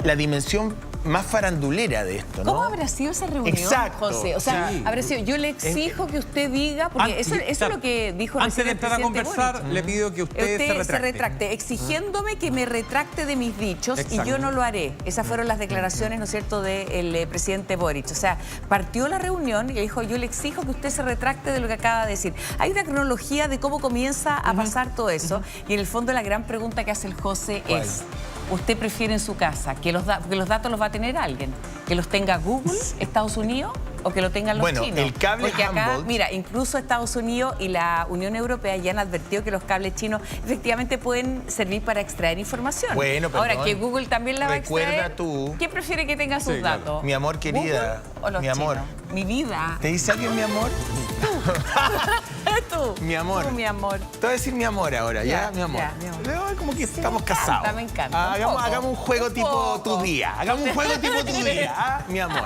la dimensión más farandulera de esto, ¿no? ¿Cómo habrá sido esa reunión, José? O sea, habrá sido, yo le exijo que usted diga, porque eso es lo que dijo antes de entrar a conversar, le pido que usted se retracte. Exigiéndome que me retracte de mis dichos y yo no lo haré. Esas fueron las declaraciones, ¿no es cierto?, del presidente Boric. O sea, partió la reunión y le dijo, yo le exijo que usted se retracte de lo que acaba de decir. Hay una cronología de cómo comienza a pasar todo eso y en el fondo la gran pregunta que hace el José es... ¿Usted prefiere en su casa que los datos los va a tener alguien? ¿Que los tenga Google, Estados Unidos, o que lo tengan los chinos? El cable Porque acá, Humboldt... mira, incluso Estados Unidos y la Unión Europea ya han advertido que los cables chinos efectivamente pueden servir para extraer información. Bueno, perdón. Ahora, que Google también la va a extraer. Tú... ¿Quién prefiere que tenga sus datos? Mi amor querida. ¿Google o los mi amor. chinos? Mi vida. ¿Te dice alguien mi amor? Tú. Mi amor. Tú, mi amor. Te voy a decir mi amor ahora, ¿ya? Mi amor. Como que estamos casados. Me encanta. Hagamos un juego tipo tu día. Hagamos un juego tipo tu día. Mi amor.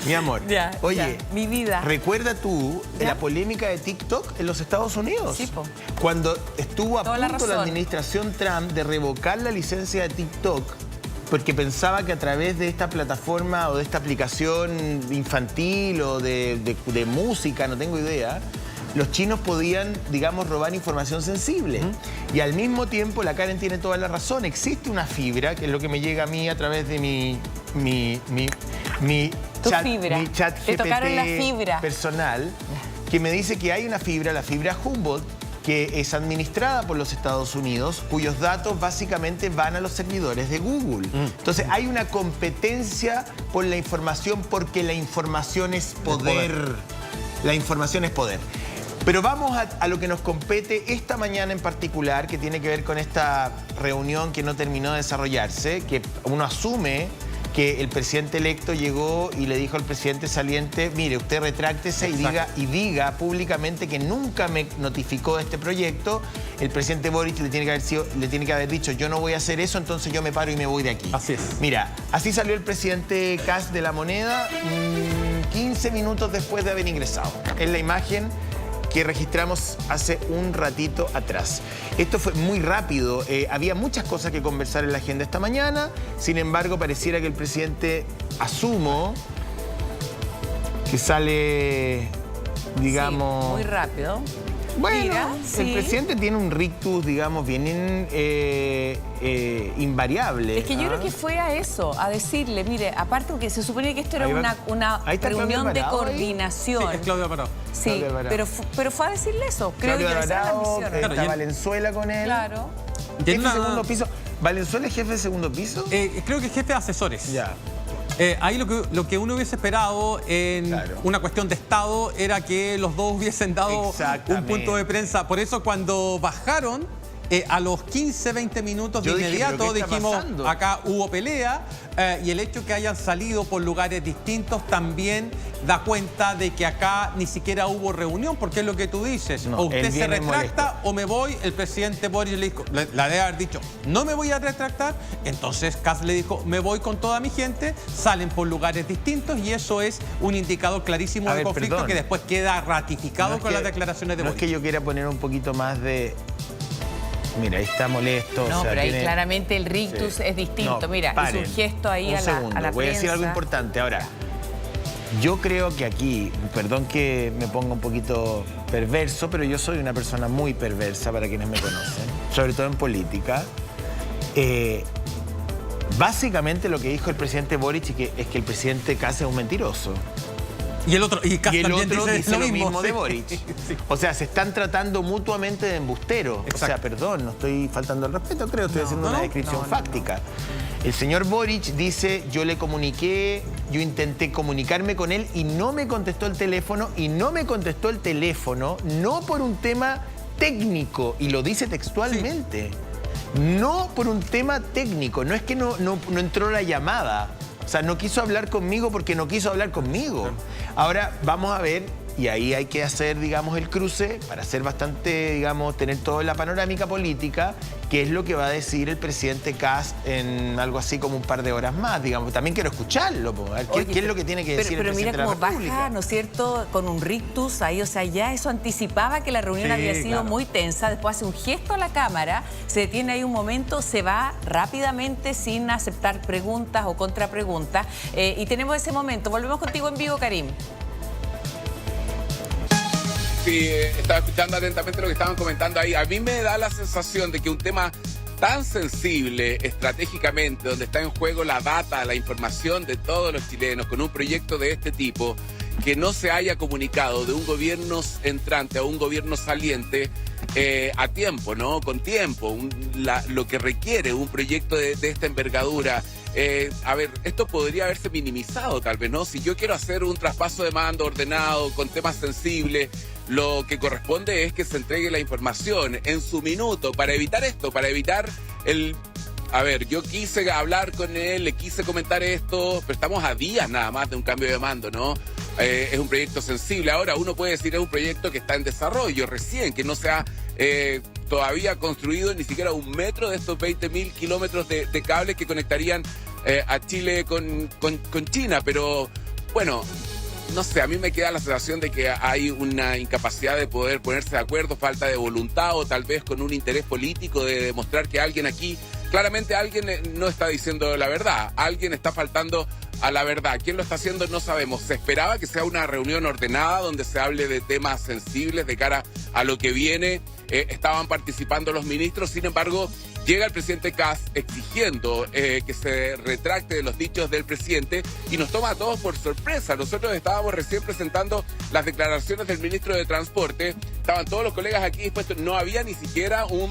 Mi amor. Oye, mi vida. ¿Recuerda tú la polémica de TikTok en los Estados Unidos? Sí, po. Cuando estuvo a punto la administración Trump de revocar la licencia de TikTok porque pensaba que a través de esta plataforma o de esta aplicación infantil o de música, no tengo idea, los chinos podían, digamos, robar información sensible. Y al mismo tiempo, la Karen tiene toda la razón, existe una fibra, que es lo que me llega a mí a través de mi chat Te tocaron la fibra personal, que me dice que hay una fibra, la fibra Humboldt, que es administrada por los Estados Unidos, cuyos datos básicamente van a los servidores de Google. Entonces hay una competencia por la información porque la información es poder. La información es poder. Pero vamos a lo que nos compete esta mañana en particular, que tiene que ver con esta reunión que no terminó de desarrollarse, que uno asume que el presidente electo llegó y le dijo al presidente saliente, mire, usted retráctese y diga públicamente que nunca me notificó de este proyecto. El presidente Boric le tiene que haber dicho, yo no voy a hacer eso, entonces yo me paro y me voy de aquí. Así es. Mira, así salió el presidente Kast de La Moneda 15 minutos después de haber ingresado. Es la imagen que registramos hace un ratito atrás. Esto fue muy rápido, había muchas cosas que conversar en la agenda esta mañana, sin embargo pareciera que el presidente, asumo, que sale, digamos... Sí, muy rápido. Bueno, mira, el presidente tiene un rictus, digamos, bien invariable. Es que yo creo que fue a eso, a decirle, mire, aparte porque se suponía que esto era una reunión de coordinación. Sí, es Claudio Alvarado. Sí, pero fue a decirle eso. Creo que esa era la misión. Está Valenzuela con él. Claro. Jefe de segundo piso. ¿Valenzuela es jefe de segundo piso? Creo que es jefe de asesores. Ya. Ahí lo que uno hubiese esperado en una cuestión de Estado era que los dos hubiesen dado un punto de prensa. Por eso cuando bajaron, a los 15, 20 minutos de inmediato dijimos, acá hubo pelea, y el hecho que hayan salido por lugares distintos también da cuenta de que acá ni siquiera hubo reunión, porque es lo que tú dices. No, o usted se retracta molesto. o me voy. El presidente Boric le dijo, la debe haber dicho, no me voy a retractar. Entonces Kast le dijo, me voy con toda mi gente. Salen por lugares distintos y eso es un indicador clarísimo de conflicto que después queda ratificado con las declaraciones de Boric. No es que yo quiera poner un poquito más de... Mira, ahí está molesto. No, o sea, pero ahí claramente el rictus es distinto. No, mira, hizo un gesto ahí a la Voy a decir prensa. algo importante. Ahora, Yo creo que aquí, perdón que me ponga un poquito perverso, pero yo soy una persona muy perversa para quienes me conocen, sobre todo en política. Básicamente lo que dijo el presidente Boric es que el presidente Kast es un mentiroso. Y el otro dice lo mismo de sí. Boric. Sí. O sea, se están tratando mutuamente de embusteros. Exacto. O sea, perdón, no estoy faltando el respeto, creo, estoy haciendo una descripción fáctica. El señor Boric dice, yo le comuniqué, yo intenté comunicarme con él y no me contestó el teléfono, no por un tema técnico, y lo dice textualmente. Sí. No por un tema técnico, no es que no entró la llamada. O sea, no quiso hablar conmigo porque no quiso hablar conmigo. Ahora vamos a ver, y ahí hay que hacer, digamos, el cruce para hacer bastante, digamos, tener toda la panorámica política, qué es lo que va a decir el presidente Kast en algo así como un par de horas más, digamos. También quiero escucharlo, ¿qué es lo que tiene que decir el presidente de la República? Pero mira cómo baja, ¿no es cierto?, con un rictus ahí, o sea, ya eso anticipaba que la reunión había sido muy tensa, después hace un gesto a la cámara, se detiene ahí un momento, se va rápidamente sin aceptar preguntas o contrapreguntas, y tenemos ese momento. Volvemos contigo en vivo, Karim. Sí, estaba escuchando atentamente lo que estaban comentando ahí. A mí me da la sensación de que un tema tan sensible estratégicamente, donde está en juego la data, la información de todos los chilenos, con un proyecto de este tipo, que no se haya comunicado de un gobierno entrante a un gobierno saliente a tiempo, ¿no? Con tiempo, lo que requiere un proyecto de esta envergadura. A ver, esto podría haberse minimizado tal vez, ¿no? Si yo quiero hacer un traspaso de mando ordenado con temas sensibles, lo que corresponde es que se entregue la información en su minuto para evitar esto, para evitar el... A ver, yo quise hablar con él, le quise comentar esto, pero estamos a días nada más de un cambio de mando, ¿no? Es un proyecto sensible. Ahora uno puede decir es un proyecto que está en desarrollo recién, que no se ha todavía construido ni siquiera un metro de estos 20.000 kilómetros de cables que conectarían a Chile con China. Pero bueno, no sé, a mí me queda la sensación de que hay una incapacidad de poder ponerse de acuerdo, falta de voluntad o tal vez con un interés político de demostrar que alguien aquí, claramente alguien no está diciendo la verdad, alguien está faltando a la verdad. ¿Quién lo está haciendo? No sabemos. Se esperaba que sea una reunión ordenada donde se hable de temas sensibles de cara a lo que viene. Estaban participando los ministros, sin embargo, llega el presidente Kast exigiendo que se retracte de los dichos del presidente y nos toma a todos por sorpresa. Nosotros estábamos recién presentando las declaraciones del ministro de Transporte, estaban todos los colegas aquí dispuestos, no había ni siquiera un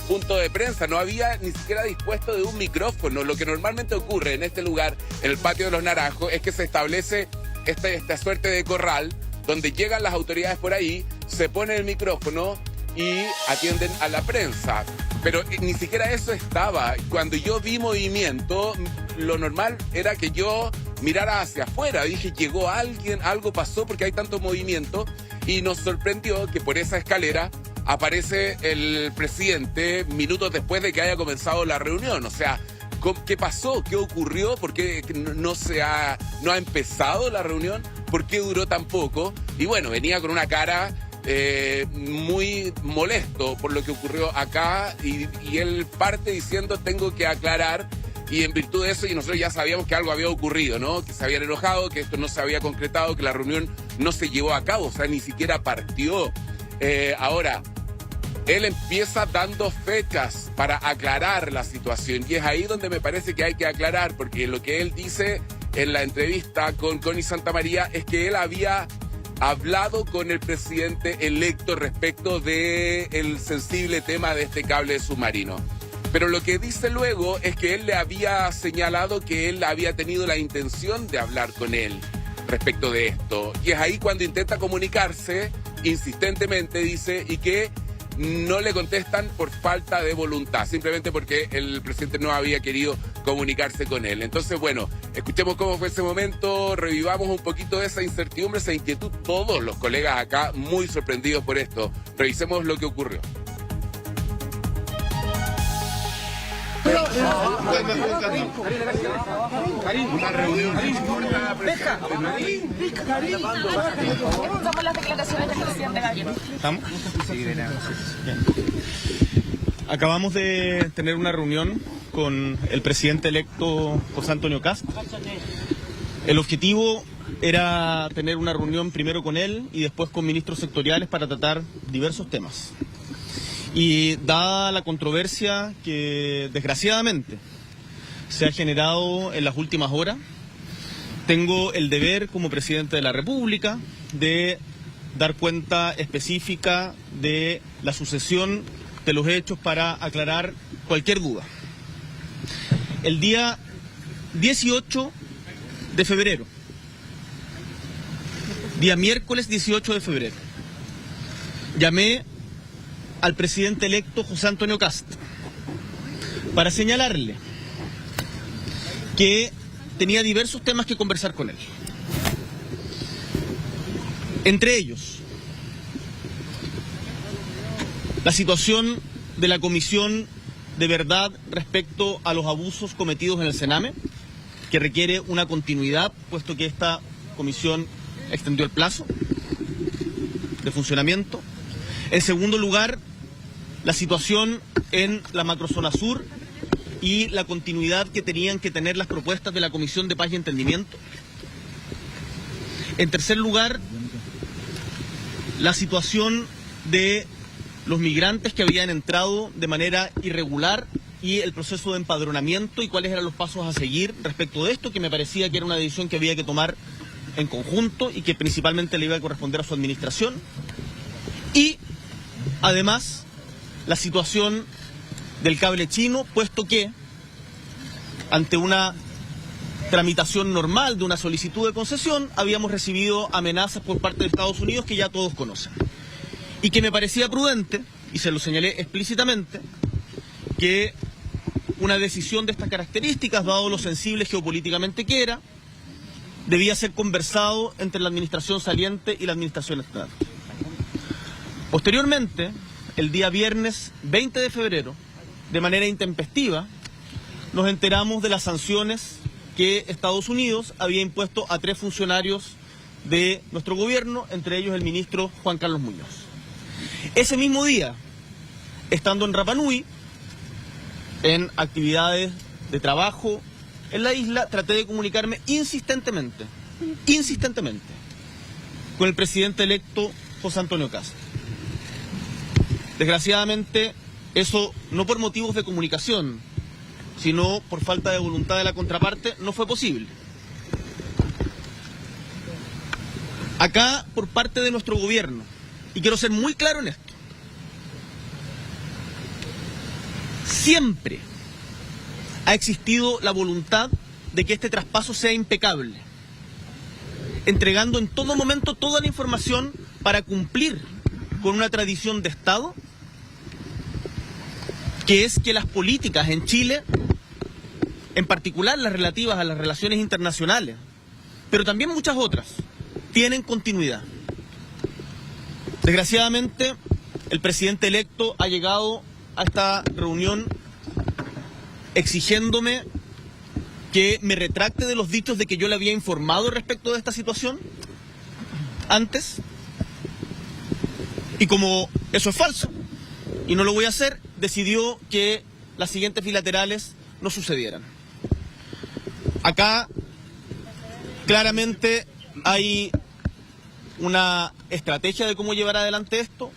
punto de prensa, no había ni siquiera dispuesto de un micrófono. Lo que normalmente ocurre en este lugar, en el Patio de los Naranjos, es que se establece esta suerte de corral donde llegan las autoridades por ahí, se pone el micrófono y atienden a la prensa. Pero ni siquiera eso estaba. Cuando yo vi movimiento, lo normal era que yo mirara hacia afuera. Dije, llegó alguien, algo pasó porque hay tanto movimiento, y nos sorprendió que por esa escalera aparece el presidente minutos después de que haya comenzado la reunión. O sea, ¿qué pasó? ¿Qué ocurrió? ¿Por qué no ha empezado la reunión? ¿Por qué duró tan poco? Y bueno, venía con una cara muy molesto por lo que ocurrió acá, y él parte diciendo tengo que aclarar, y en virtud de eso, y nosotros ya sabíamos que algo había ocurrido, ¿no? Que se habían enojado, que esto no se había concretado, que la reunión no se llevó a cabo, o sea, ni siquiera partió. Ahora, él empieza dando fechas para aclarar la situación, y es ahí donde me parece que hay que aclarar, porque lo que él dice en la entrevista con Connie Santamaría es que él había hablado con el presidente electo respecto del sensible tema de este cable submarino. Pero lo que dice luego es que él le había señalado que él había tenido la intención de hablar con él respecto de esto. Y es ahí cuando intenta comunicarse insistentemente, dice, y que no le contestan por falta de voluntad, simplemente porque el presidente no había querido comunicarse con él. Entonces, bueno, escuchemos cómo fue ese momento, revivamos un poquito esa incertidumbre, esa inquietud, todos los colegas acá muy sorprendidos por esto. Revisemos lo que ocurrió. Una reunión. Somos las declaraciones del presidente Gabriel. ¿Estamos? Acabamos de tener una reunión con el presidente electo José Antonio Kast. El objetivo era tener una reunión primero con él y después con ministros sectoriales para tratar diversos temas. Y dada la controversia que desgraciadamente se ha generado en las últimas horas, tengo el deber como presidente de la República de dar cuenta específica de la sucesión de los hechos para aclarar cualquier duda. El día 18 de febrero, día miércoles 18 de febrero, llamé al presidente electo José Antonio Kast para señalarle que tenía diversos temas que conversar con él. Entre ellos, la situación de la Comisión de Verdad respecto a los abusos cometidos en el Sename, que requiere una continuidad, puesto que esta comisión extendió el plazo de funcionamiento. En segundo lugar, la situación en la macrozona sur y la continuidad que tenían que tener las propuestas de la Comisión de Paz y Entendimiento. En tercer lugar, la situación de los migrantes que habían entrado de manera irregular y el proceso de empadronamiento y cuáles eran los pasos a seguir respecto de esto, que me parecía que era una decisión que había que tomar en conjunto y que principalmente le iba a corresponder a su administración. Y, además, la situación del cable chino, puesto que, ante una tramitación normal de una solicitud de concesión, habíamos recibido amenazas por parte de Estados Unidos que ya todos conocen. Y que me parecía prudente, y se lo señalé explícitamente, que una decisión de estas características, dado lo sensible geopolíticamente que era, debía ser conversado entre la administración saliente y la administración entrante. Posteriormente, el día viernes 20 de febrero, de manera intempestiva, nos enteramos de las sanciones que Estados Unidos había impuesto a 3 funcionarios de nuestro gobierno, entre ellos el ministro Juan Carlos Muñoz. Ese mismo día, estando en Rapa Nui, en actividades de trabajo en la isla, traté de comunicarme insistentemente, con el presidente electo José Antonio Kast. Desgraciadamente, eso no por motivos de comunicación, sino por falta de voluntad de la contraparte, no fue posible. Acá, por parte de nuestro gobierno, y quiero ser muy claro en esto, siempre ha existido la voluntad de que este traspaso sea impecable, entregando en todo momento toda la información para cumplir con una tradición de Estado, que es que las políticas en Chile, en particular las relativas a las relaciones internacionales, pero también muchas otras, tienen continuidad. Desgraciadamente, el presidente electo ha llegado a esta reunión exigiéndome que me retracte de los dichos de que yo le había informado respecto de esta situación antes. Y como eso es falso y no lo voy a hacer, decidió que las siguientes bilaterales no sucedieran. Acá claramente hay una estrategia de cómo llevar adelante esto.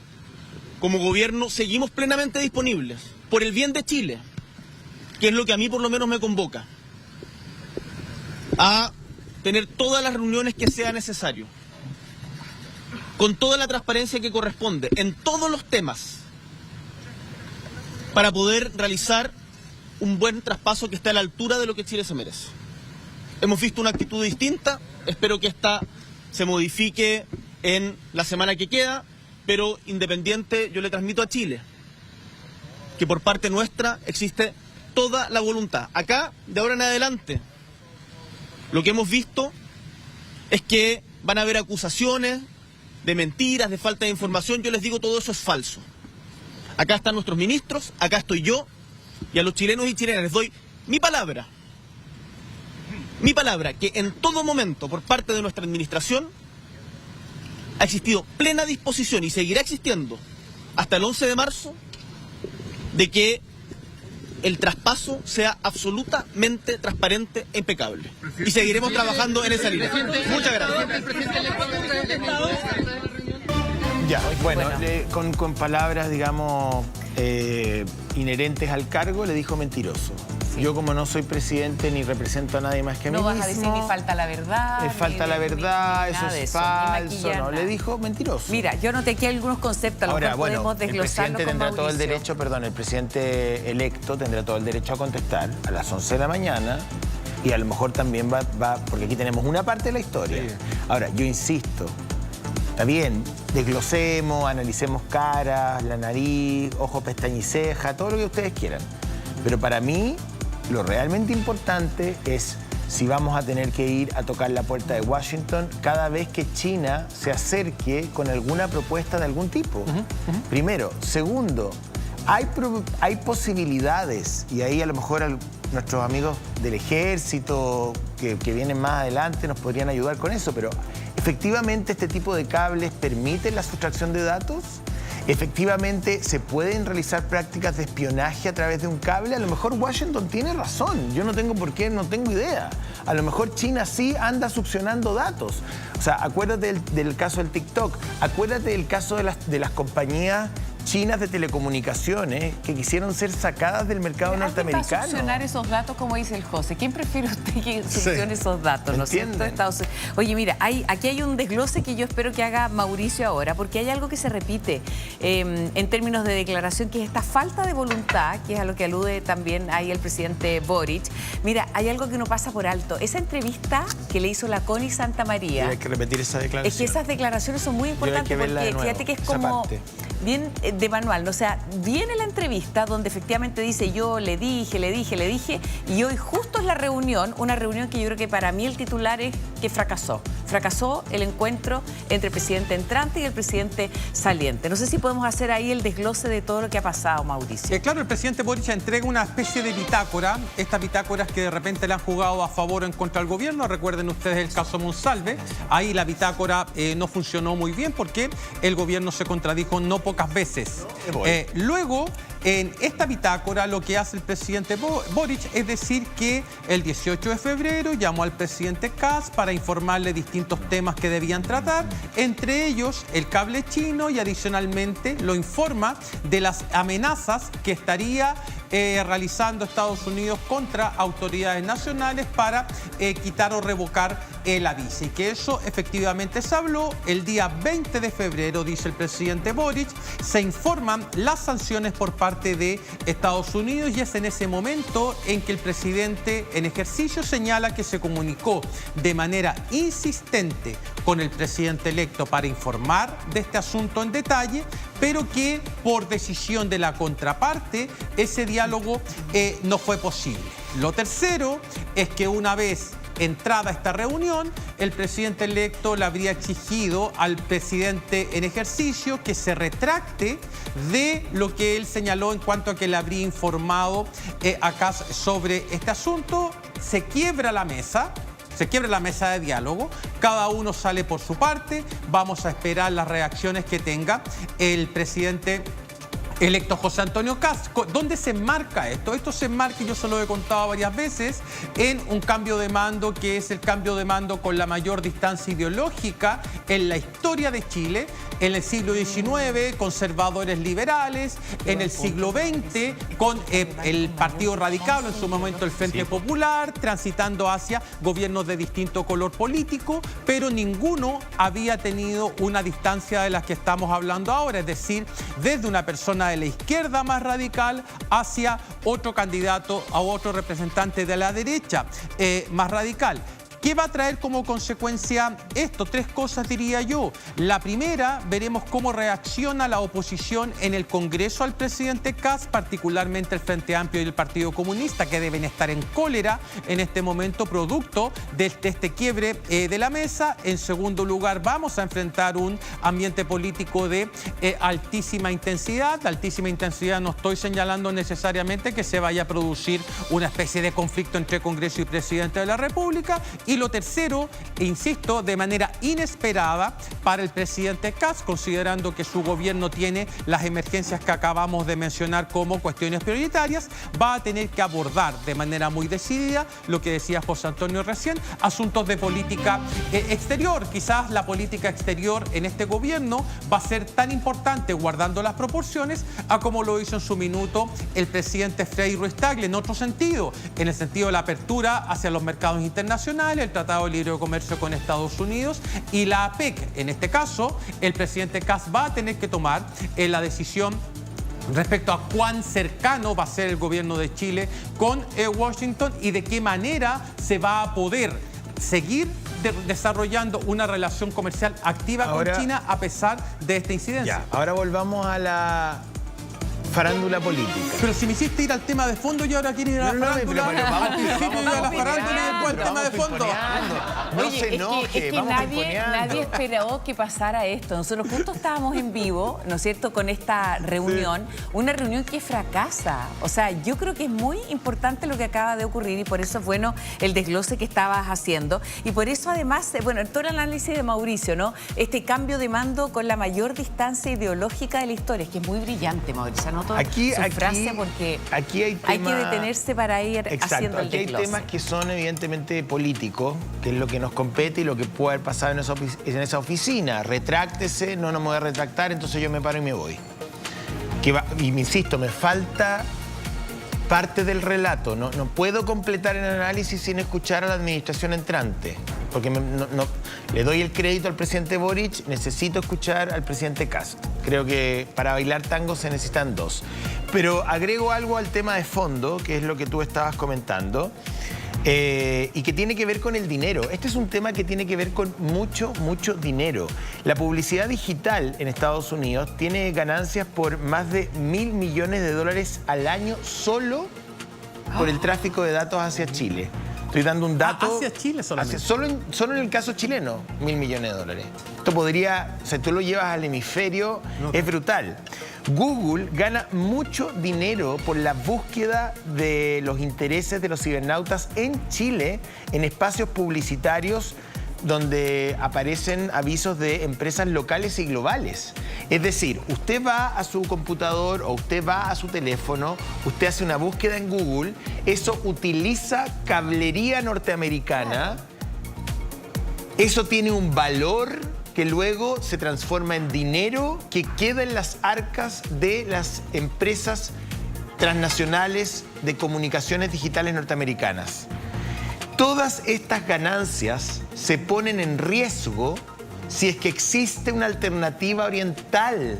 Como gobierno seguimos plenamente disponibles, por el bien de Chile, que es lo que a mí por lo menos me convoca, a tener todas las reuniones que sea necesario, con toda la transparencia que corresponde, en todos los temas, para poder realizar un buen traspaso que esté a la altura de lo que Chile se merece. Hemos visto una actitud distinta, espero que esta se modifique en la semana que queda, pero independiente, yo le transmito a Chile que por parte nuestra existe toda la voluntad. Acá, de ahora en adelante, lo que hemos visto es que van a haber acusaciones de mentiras, de falta de información. Yo les digo, todo eso es falso. Acá están nuestros ministros, acá estoy yo, y a los chilenos y chilenas les doy mi palabra, que en todo momento, por parte de nuestra administración, ha existido plena disposición y seguirá existiendo hasta el 11 de marzo de que el traspaso sea absolutamente transparente e impecable. Y seguiremos trabajando en esa línea. Muchas gracias. Ya, bueno, con palabras, digamos, inherentes al cargo, le dijo mentiroso. Sí. Yo, como no soy presidente ni represento a nadie más que a mí mismo... No vas a decir ni falta la verdad... falta la verdad, eso es falso, no, le dijo mentiroso. Mira, yo noté aquí algunos conceptos, ahora, bueno, podemos desglosarlo el presidente tendrá todo el derecho, el presidente electo tendrá todo el derecho a contestar a las 11 de la mañana y a lo mejor también va porque aquí tenemos una parte de la historia. Sí. Ahora, yo insisto... Está bien, desglosemos, analicemos caras, la nariz, ojo, pestaña y ceja, todo lo que ustedes quieran. Pero para mí, lo realmente importante es si vamos a tener que ir a tocar la puerta de Washington cada vez que China se acerque con alguna propuesta de algún tipo. Primero. Segundo, hay posibilidades, y ahí a lo mejor nuestros amigos del ejército que vienen más adelante nos podrían ayudar con eso, pero ¿efectivamente este tipo de cables permiten la sustracción de datos? ¿Efectivamente se pueden realizar prácticas de espionaje a través de un cable? A lo mejor Washington tiene razón, yo no tengo idea. A lo mejor China sí anda succionando datos. O sea, acuérdate del caso del TikTok, acuérdate del caso de las compañías chinas de telecomunicaciones que quisieron ser sacadas del mercado norteamericano. ¿Para succionar esos datos, como dice el José? ¿Quién prefiere usted que succione esos datos? ¿No es cierto? Oye, mira, aquí hay un desglose que yo espero que haga Mauricio ahora, porque hay algo que se repite en términos de declaración, que es esta falta de voluntad, que es a lo que alude también ahí el presidente Boric. Mira, hay algo que no pasa por alto. Esa entrevista que le hizo la Connie Santamaría... Hay que repetir esa declaración. Es que esas declaraciones son muy importantes porque fíjate que es como... bien de manual, o sea, viene la entrevista donde efectivamente dice yo le dije, y hoy justo es la reunión, una reunión que yo creo que para mí el titular es que fracasó el encuentro entre el presidente entrante y el presidente saliente. No sé si podemos hacer ahí el desglose de todo lo que ha pasado, Mauricio. Claro, el presidente Boric entrega una especie de bitácora, estas bitácoras que de repente le han jugado a favor o en contra del gobierno. Recuerden ustedes el caso Monsalve, ahí la bitácora no funcionó muy bien porque el gobierno se contradijo no pocas veces. Luego, en esta bitácora, lo que hace el presidente Boric es decir que el 18 de febrero llamó al presidente Kast para informarle distintos temas que debían tratar, entre ellos el cable chino, y adicionalmente lo informa de las amenazas que estaría realizando Estados Unidos contra autoridades nacionales para quitar o revocar la visa. Y que eso efectivamente se habló. El día 20 de febrero, dice el presidente Boric, se informan las sanciones por parte de Estados Unidos, y es en ese momento en que el presidente en ejercicio señala que se comunicó de manera insistente con el presidente electo para informar de este asunto en detalle, pero que por decisión de la contraparte ese diálogo no fue posible. Lo tercero es que una vez entrada esta reunión, el presidente electo le habría exigido al presidente en ejercicio que se retracte de lo que él señaló en cuanto a que le habría informado a Kast sobre este asunto. Se quiebra la mesa de diálogo, cada uno sale por su parte. Vamos a esperar las reacciones que tenga el presidente electo José Antonio Kast. ¿Dónde se enmarca esto? Esto se enmarca, y yo se lo he contado varias veces, en un cambio de mando que es el cambio de mando con la mayor distancia ideológica en la historia de Chile. En el siglo XIX, conservadores liberales; en el siglo XX, con el Partido Radical, en su momento el Frente Popular, transitando hacia gobiernos de distinto color político, pero ninguno había tenido una distancia de las que estamos hablando ahora, es decir, desde una persona de la izquierda más radical hacia otro candidato a otro representante de la derecha más radical. ¿Qué va a traer como consecuencia esto? Tres cosas, diría yo. La primera, veremos cómo reacciona la oposición en el Congreso al presidente Kast, particularmente el Frente Amplio y el Partido Comunista, que deben estar en cólera en este momento producto de este quiebre de la mesa. En segundo lugar, vamos a enfrentar un ambiente político de altísima intensidad. Altísima intensidad, no estoy señalando necesariamente que se vaya a producir una especie de conflicto entre Congreso y Presidente de la República. Y lo tercero, insisto, de manera inesperada para el presidente Kast, considerando que su gobierno tiene las emergencias que acabamos de mencionar como cuestiones prioritarias, va a tener que abordar de manera muy decidida lo que decía José Antonio recién, asuntos de política exterior. Quizás la política exterior en este gobierno va a ser tan importante, guardando las proporciones, a como lo hizo en su minuto el presidente Frei Ruiz-Tagle, en otro sentido, en el sentido de la apertura hacia los mercados internacionales, el Tratado de Libre Comercio con Estados Unidos y la APEC. En este caso, el presidente Kast va a tener que tomar la decisión respecto a cuán cercano va a ser el gobierno de Chile con Washington y de qué manera se va a poder seguir desarrollando una relación comercial activa con China a pesar de esta incidencia. Ahora volvamos a la farándula política. Pero si me hiciste ir al tema de fondo y ahora quieres ir a la farándula. Al principio iba a la farándula y después al tema de fondo. No se enoje, es que nadie esperó que pasara esto. Nosotros justo estábamos en vivo, ¿no es cierto?, con esta reunión, una reunión que fracasa. O sea, yo creo que es muy importante lo que acaba de ocurrir y por eso es bueno el desglose que estabas haciendo. Y por eso además, bueno, todo el análisis de Mauricio, ¿no? Este cambio de mando con la mayor distancia ideológica de la historia, es que es muy brillante, Mauricio. Aquí porque hay que detenerse para ir haciendo el desglose. Aquí hay temas que son evidentemente políticos, que es lo que nos compete y lo que puede haber pasado en esa oficina. Retráctese, no me voy a retractar, entonces yo me paro y me voy. Y me insisto, me falta parte del relato. No puedo completar el análisis sin escuchar a la administración entrante. Porque le doy el crédito al presidente Boric, necesito escuchar al presidente Kast. Creo que para bailar tango se necesitan dos. Pero agrego algo al tema de fondo, que es lo que tú estabas comentando, y que tiene que ver con el dinero. Este es un tema que tiene que ver con mucho dinero. La publicidad digital en Estados Unidos tiene ganancias por más de $1.000 millones al año solo por el tráfico de datos hacia Chile. Estoy dando un dato. Hacia Chile solamente. Solo en el caso chileno, $1.000 millones. Esto podría, si tú lo llevas al hemisferio, es brutal. Google gana mucho dinero por la búsqueda de los intereses de los cibernautas en Chile, en espacios publicitarios donde aparecen avisos de empresas locales y globales. Es decir, usted va a su computador o usted va a su teléfono, usted hace una búsqueda en Google, eso utiliza cablería norteamericana, eso tiene un valor que luego se transforma en dinero que queda en las arcas de las empresas transnacionales de comunicaciones digitales norteamericanas. Todas estas ganancias se ponen en riesgo si es que existe una alternativa oriental.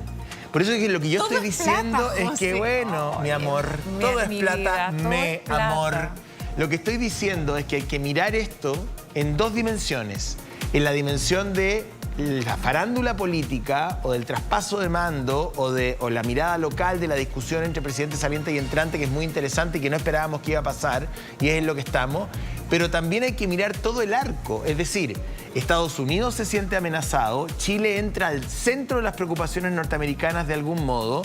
Por eso es que lo que yo estoy diciendo es que, bueno, mi amor, todo es plata, mi amor. Lo que estoy diciendo es que hay que mirar esto en dos dimensiones. En la dimensión de la farándula política o del traspaso de mando o la mirada local de la discusión entre presidente saliente y entrante, que es muy interesante y que no esperábamos que iba a pasar, y es en lo que estamos. Pero también hay que mirar todo el arco, es decir, Estados Unidos se siente amenazado, Chile entra al centro de las preocupaciones norteamericanas de algún modo,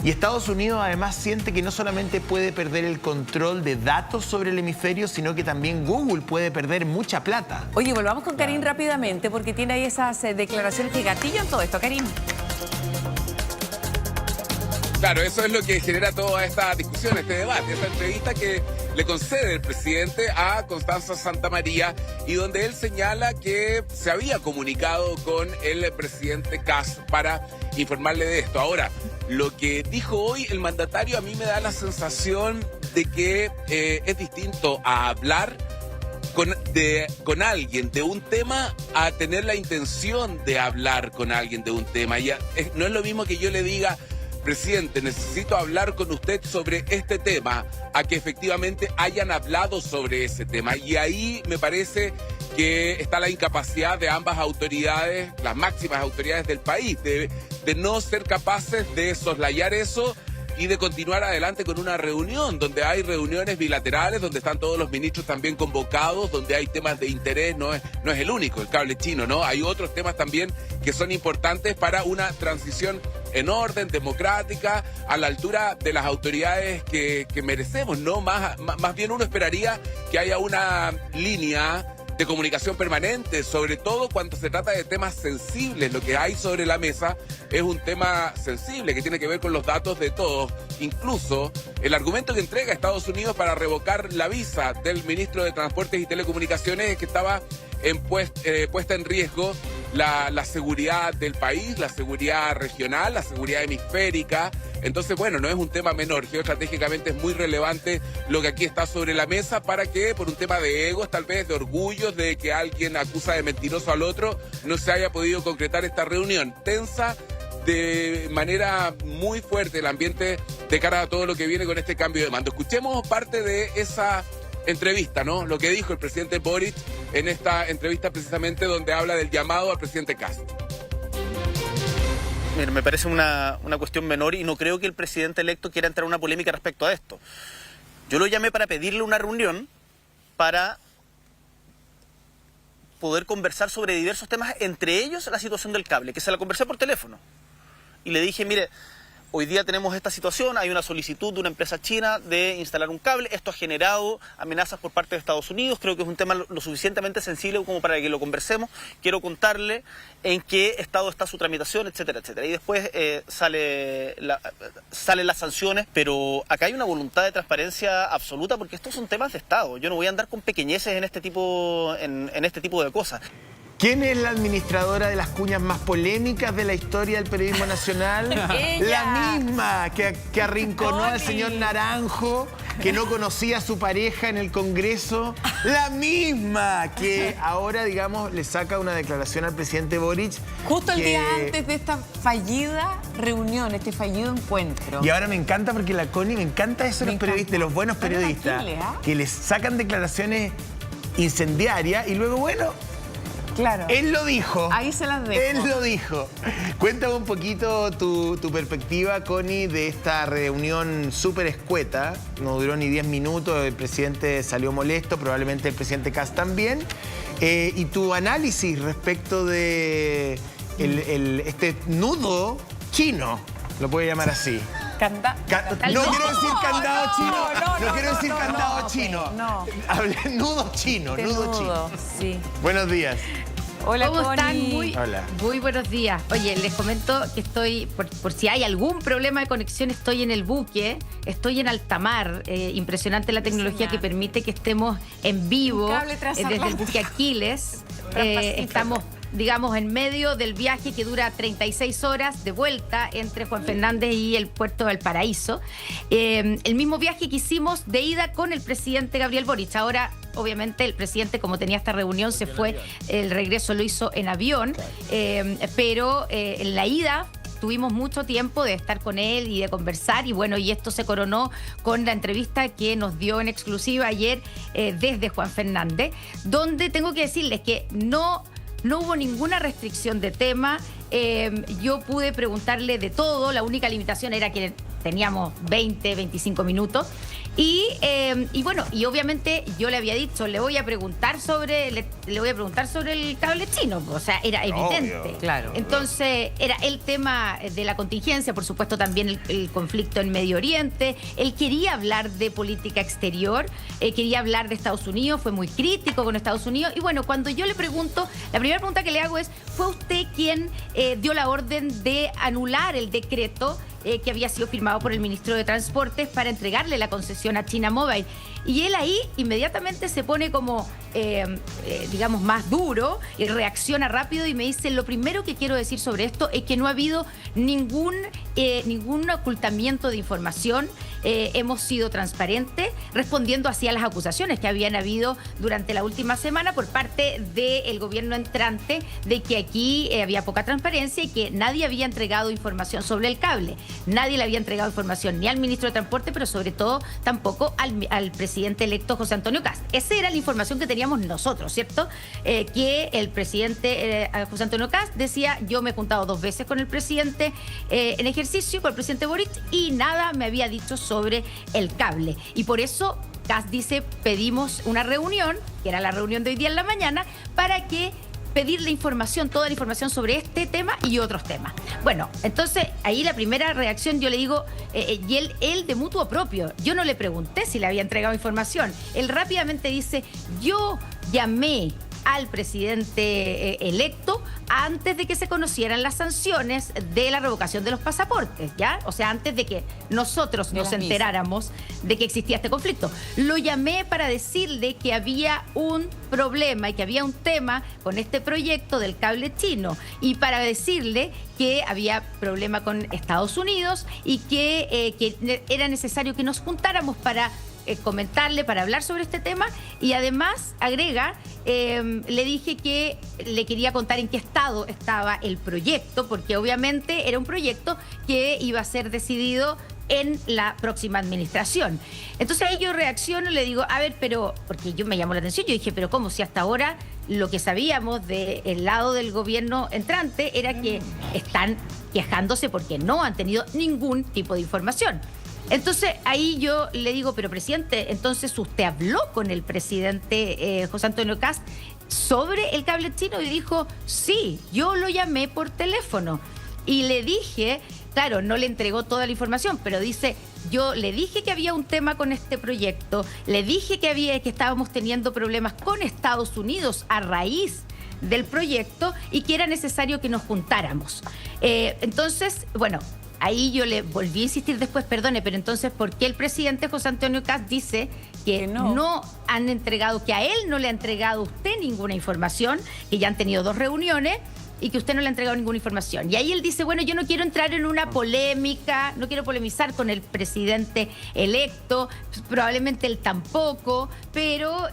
y Estados Unidos además siente que no solamente puede perder el control de datos sobre el hemisferio, sino que también Google puede perder mucha plata. Oye, volvamos con Karim rápidamente, porque tiene ahí esas declaraciones que gatillan todo esto. Karim. Claro, eso es lo que genera toda esta discusión, este debate, esta entrevista que le concede el presidente a Constanza Santamaría y donde él señala que se había comunicado con el presidente Kast para informarle de esto. Ahora, lo que dijo hoy el mandatario a mí me da la sensación de que es distinto a hablar con alguien de un tema a tener la intención de hablar con alguien de un tema. Ya, no es lo mismo que yo le diga: presidente, necesito hablar con usted sobre este tema, a que efectivamente hayan hablado sobre ese tema. Y ahí me parece que está la incapacidad de ambas autoridades, las máximas autoridades del país, de no ser capaces de soslayar eso y de continuar adelante con una reunión, donde hay reuniones bilaterales, donde están todos los ministros también convocados, donde hay temas de interés, no es el único, el cable chino, ¿no? Hay otros temas también que son importantes para una transición en orden, democrática, a la altura de las autoridades que merecemos, ¿no? Más bien uno esperaría que haya una línea de comunicación permanente, sobre todo cuando se trata de temas sensibles. Lo que hay sobre la mesa es un tema sensible que tiene que ver con los datos de todos. Incluso el argumento que entrega Estados Unidos para revocar la visa del ministro de Transportes y Telecomunicaciones es que estaba puesta en riesgo la seguridad del país, la seguridad regional, la seguridad hemisférica. Entonces, bueno, no es un tema menor. Geoestratégicamente es muy relevante lo que aquí está sobre la mesa para que, por un tema de egos, tal vez de orgullos, de que alguien acusa de mentiroso al otro, no se haya podido concretar esta reunión. Tensa de manera muy fuerte el ambiente de cara a todo lo que viene con este cambio de mando. Escuchemos parte de esa entrevista, ¿no? Lo que dijo el presidente Boric en esta entrevista precisamente donde habla del llamado al presidente Kast. Mira, me parece una cuestión menor y no creo que el presidente electo quiera entrar en una polémica respecto a esto. Yo lo llamé para pedirle una reunión para poder conversar sobre diversos temas, entre ellos la situación del cable, que se la conversé por teléfono. Y le dije, mire, hoy día tenemos esta situación, hay una solicitud de una empresa china de instalar un cable, esto ha generado amenazas por parte de Estados Unidos, creo que es un tema lo suficientemente sensible como para que lo conversemos, quiero contarle en qué estado está su tramitación, etcétera, etcétera. Y después salen las sanciones, pero acá hay una voluntad de transparencia absoluta porque estos son temas de Estado, yo no voy a andar con pequeñeces en este tipo de cosas. ¿Quién es la administradora de las cuñas más polémicas de la historia del periodismo nacional? La misma que arrinconó al señor Naranjo, que no conocía a su pareja en el Congreso. La misma que ahora, digamos, le saca una declaración al presidente Boric. Justo el día antes de esta fallida reunión, este fallido encuentro. Y ahora me encanta porque la Connie, me encanta eso de los periodistas, de los buenos periodistas, que les sacan declaraciones incendiarias y luego, bueno... Claro. Él lo dijo. Ahí se las dejo. Él lo dijo. Cuéntame un poquito tu perspectiva, Connie, de esta reunión súper escueta. No duró ni 10 minutos, el presidente salió molesto, probablemente el presidente Kast también. Y tu análisis respecto de este nudo chino, lo puede llamar así. No quiero decir candado chino. No quiero decir candado chino. Hablé nudo chino, nudo chino. Sí. Buenos días. Hola, ¿cómo están? Hola. Muy buenos días. Oye, les comento que estoy, por si hay algún problema de conexión, estoy en el buque, estoy en alta mar. Impresionante la tecnología que permite que estemos en vivo desde el buque Aquiles. Estamos, digamos, en medio del viaje que dura 36 horas de vuelta entre Juan Fernández y el puerto de Valparaíso. El mismo viaje que hicimos de ida con el presidente Gabriel Boric. Ahora, obviamente, el presidente, como tenía esta reunión, se fue, el regreso lo hizo en avión, pero en la ida tuvimos mucho tiempo de estar con él y de conversar, y bueno, y esto se coronó con la entrevista que nos dio en exclusiva ayer desde Juan Fernández, donde tengo que decirles que no hubo ninguna restricción de tema. Yo pude preguntarle de todo, la única limitación era que teníamos 20, 25 minutos. Y bueno, y obviamente yo le había dicho, le voy a preguntar sobre el cable chino, o sea, era evidente. Obvio. Claro. Entonces, era el tema de la contingencia, por supuesto también el conflicto en Medio Oriente. Él quería hablar de política exterior, quería hablar de Estados Unidos, fue muy crítico con Estados Unidos. Y bueno, cuando yo le pregunto, la primera pregunta que le hago es, ¿fue usted quien dio la orden de anular el decreto que había sido firmado por el ministro de Transportes para entregarle la concesión a China Mobile? Y él ahí inmediatamente se pone como, digamos, más duro y reacciona rápido y me dice, lo primero que quiero decir sobre esto es que no ha habido ningún ocultamiento de información. Hemos sido transparentes respondiendo hacia las acusaciones que habían habido durante la última semana por parte del gobierno entrante de que aquí había poca transparencia y que nadie había entregado información sobre el cable. Nadie le había entregado información ni al ministro de Transporte, pero sobre todo tampoco al presidente electo José Antonio Kast. Esa era la información que teníamos nosotros, ¿cierto? Que el presidente José Antonio Kast decía, yo me he juntado 2 veces con el presidente en ejercicio, con el presidente Boric, y nada me había dicho sobre el cable. Y por eso Kast dice, pedimos una reunión, que era la reunión de hoy día en la mañana, para que pedirle información, toda la información sobre este tema y otros temas. Bueno, entonces ahí la primera reacción yo le digo, y él de mutuo propio, yo no le pregunté si le había entregado información. Él rápidamente dice, yo llamé al presidente electo antes de que se conocieran las sanciones de la revocación de los pasaportes, ¿ya? O sea, antes de que nosotros nos enteráramos de que existía este conflicto. Lo llamé para decirle que había un problema y que había un tema con este proyecto del cable chino, y para decirle que había problema con Estados Unidos y que era necesario que nos juntáramos para comentarle, para hablar sobre este tema. Y además, agrega, le dije que le quería contar en qué estado estaba el proyecto, porque obviamente era un proyecto que iba a ser decidido en la próxima administración. Entonces ahí yo reacciono y le digo, a ver, pero, porque yo me llamó la atención, yo dije, pero ¿cómo? Si hasta ahora lo que sabíamos del lado del gobierno entrante era que están quejándose porque no han tenido ningún tipo de información. Entonces ahí yo le digo, pero presidente, entonces usted habló con el presidente José Antonio Kast sobre el cable chino, y dijo, sí, yo lo llamé por teléfono y le dije, claro, no le entregó toda la información, pero dice, yo le dije que había un tema con este proyecto, le dije que estábamos teniendo problemas con Estados Unidos a raíz del proyecto y que era necesario que nos juntáramos. Entonces, bueno, ahí yo le volví a insistir después, perdone, pero entonces, ¿por qué el presidente José Antonio Kast dice que no han entregado, que a él no le ha entregado usted ninguna información, que ya han tenido 2 reuniones y que usted no le ha entregado ninguna información? Y ahí él dice, bueno, yo no quiero entrar en una polémica, no quiero polemizar con el presidente electo, probablemente él tampoco, pero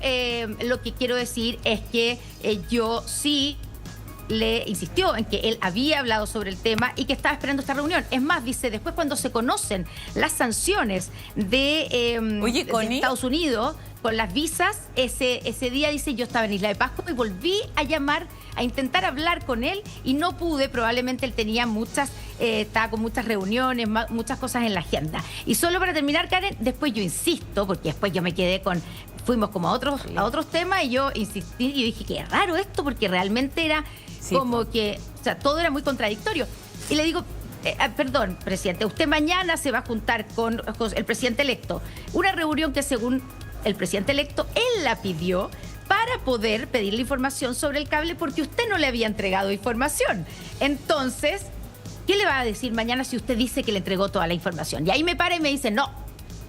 lo que quiero decir es que yo sí le insistió en que él había hablado sobre el tema y que estaba esperando esta reunión. Es más, dice, después cuando se conocen las sanciones de Estados Unidos con las visas, ese día, dice, yo estaba en Isla de Pascua y volví a llamar, a intentar hablar con él y no pude. Probablemente él tenía estaba con muchas reuniones, muchas cosas en la agenda. Y solo para terminar, Karen, después yo insisto, porque después yo me quedé fuimos como a otros temas y yo insistí y dije, qué raro esto, porque realmente era como que, o sea, todo era muy contradictorio. Y le digo, perdón, presidente, usted mañana se va a juntar con el presidente electo. Una reunión que según el presidente electo, él la pidió para poder pedirle información sobre el cable porque usted no le había entregado información. Entonces, ¿qué le va a decir mañana si usted dice que le entregó toda la información? Y ahí me para y me dice, no,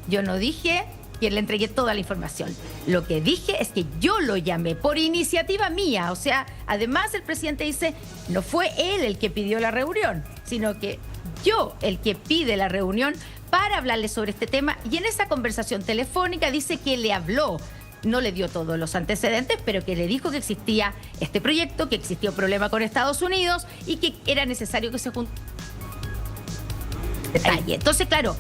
yo no dije que le entregué toda la información. Lo que dije es que yo lo llamé por iniciativa mía. O sea, además el presidente dice, no fue él el que pidió la reunión, sino que yo el que pide la reunión para hablarle sobre este tema. Y en esa conversación telefónica dice que le habló, no le dio todos los antecedentes, pero que le dijo que existía este proyecto, que existía un problema con Estados Unidos y que era necesario que se juntara. Entonces, claro,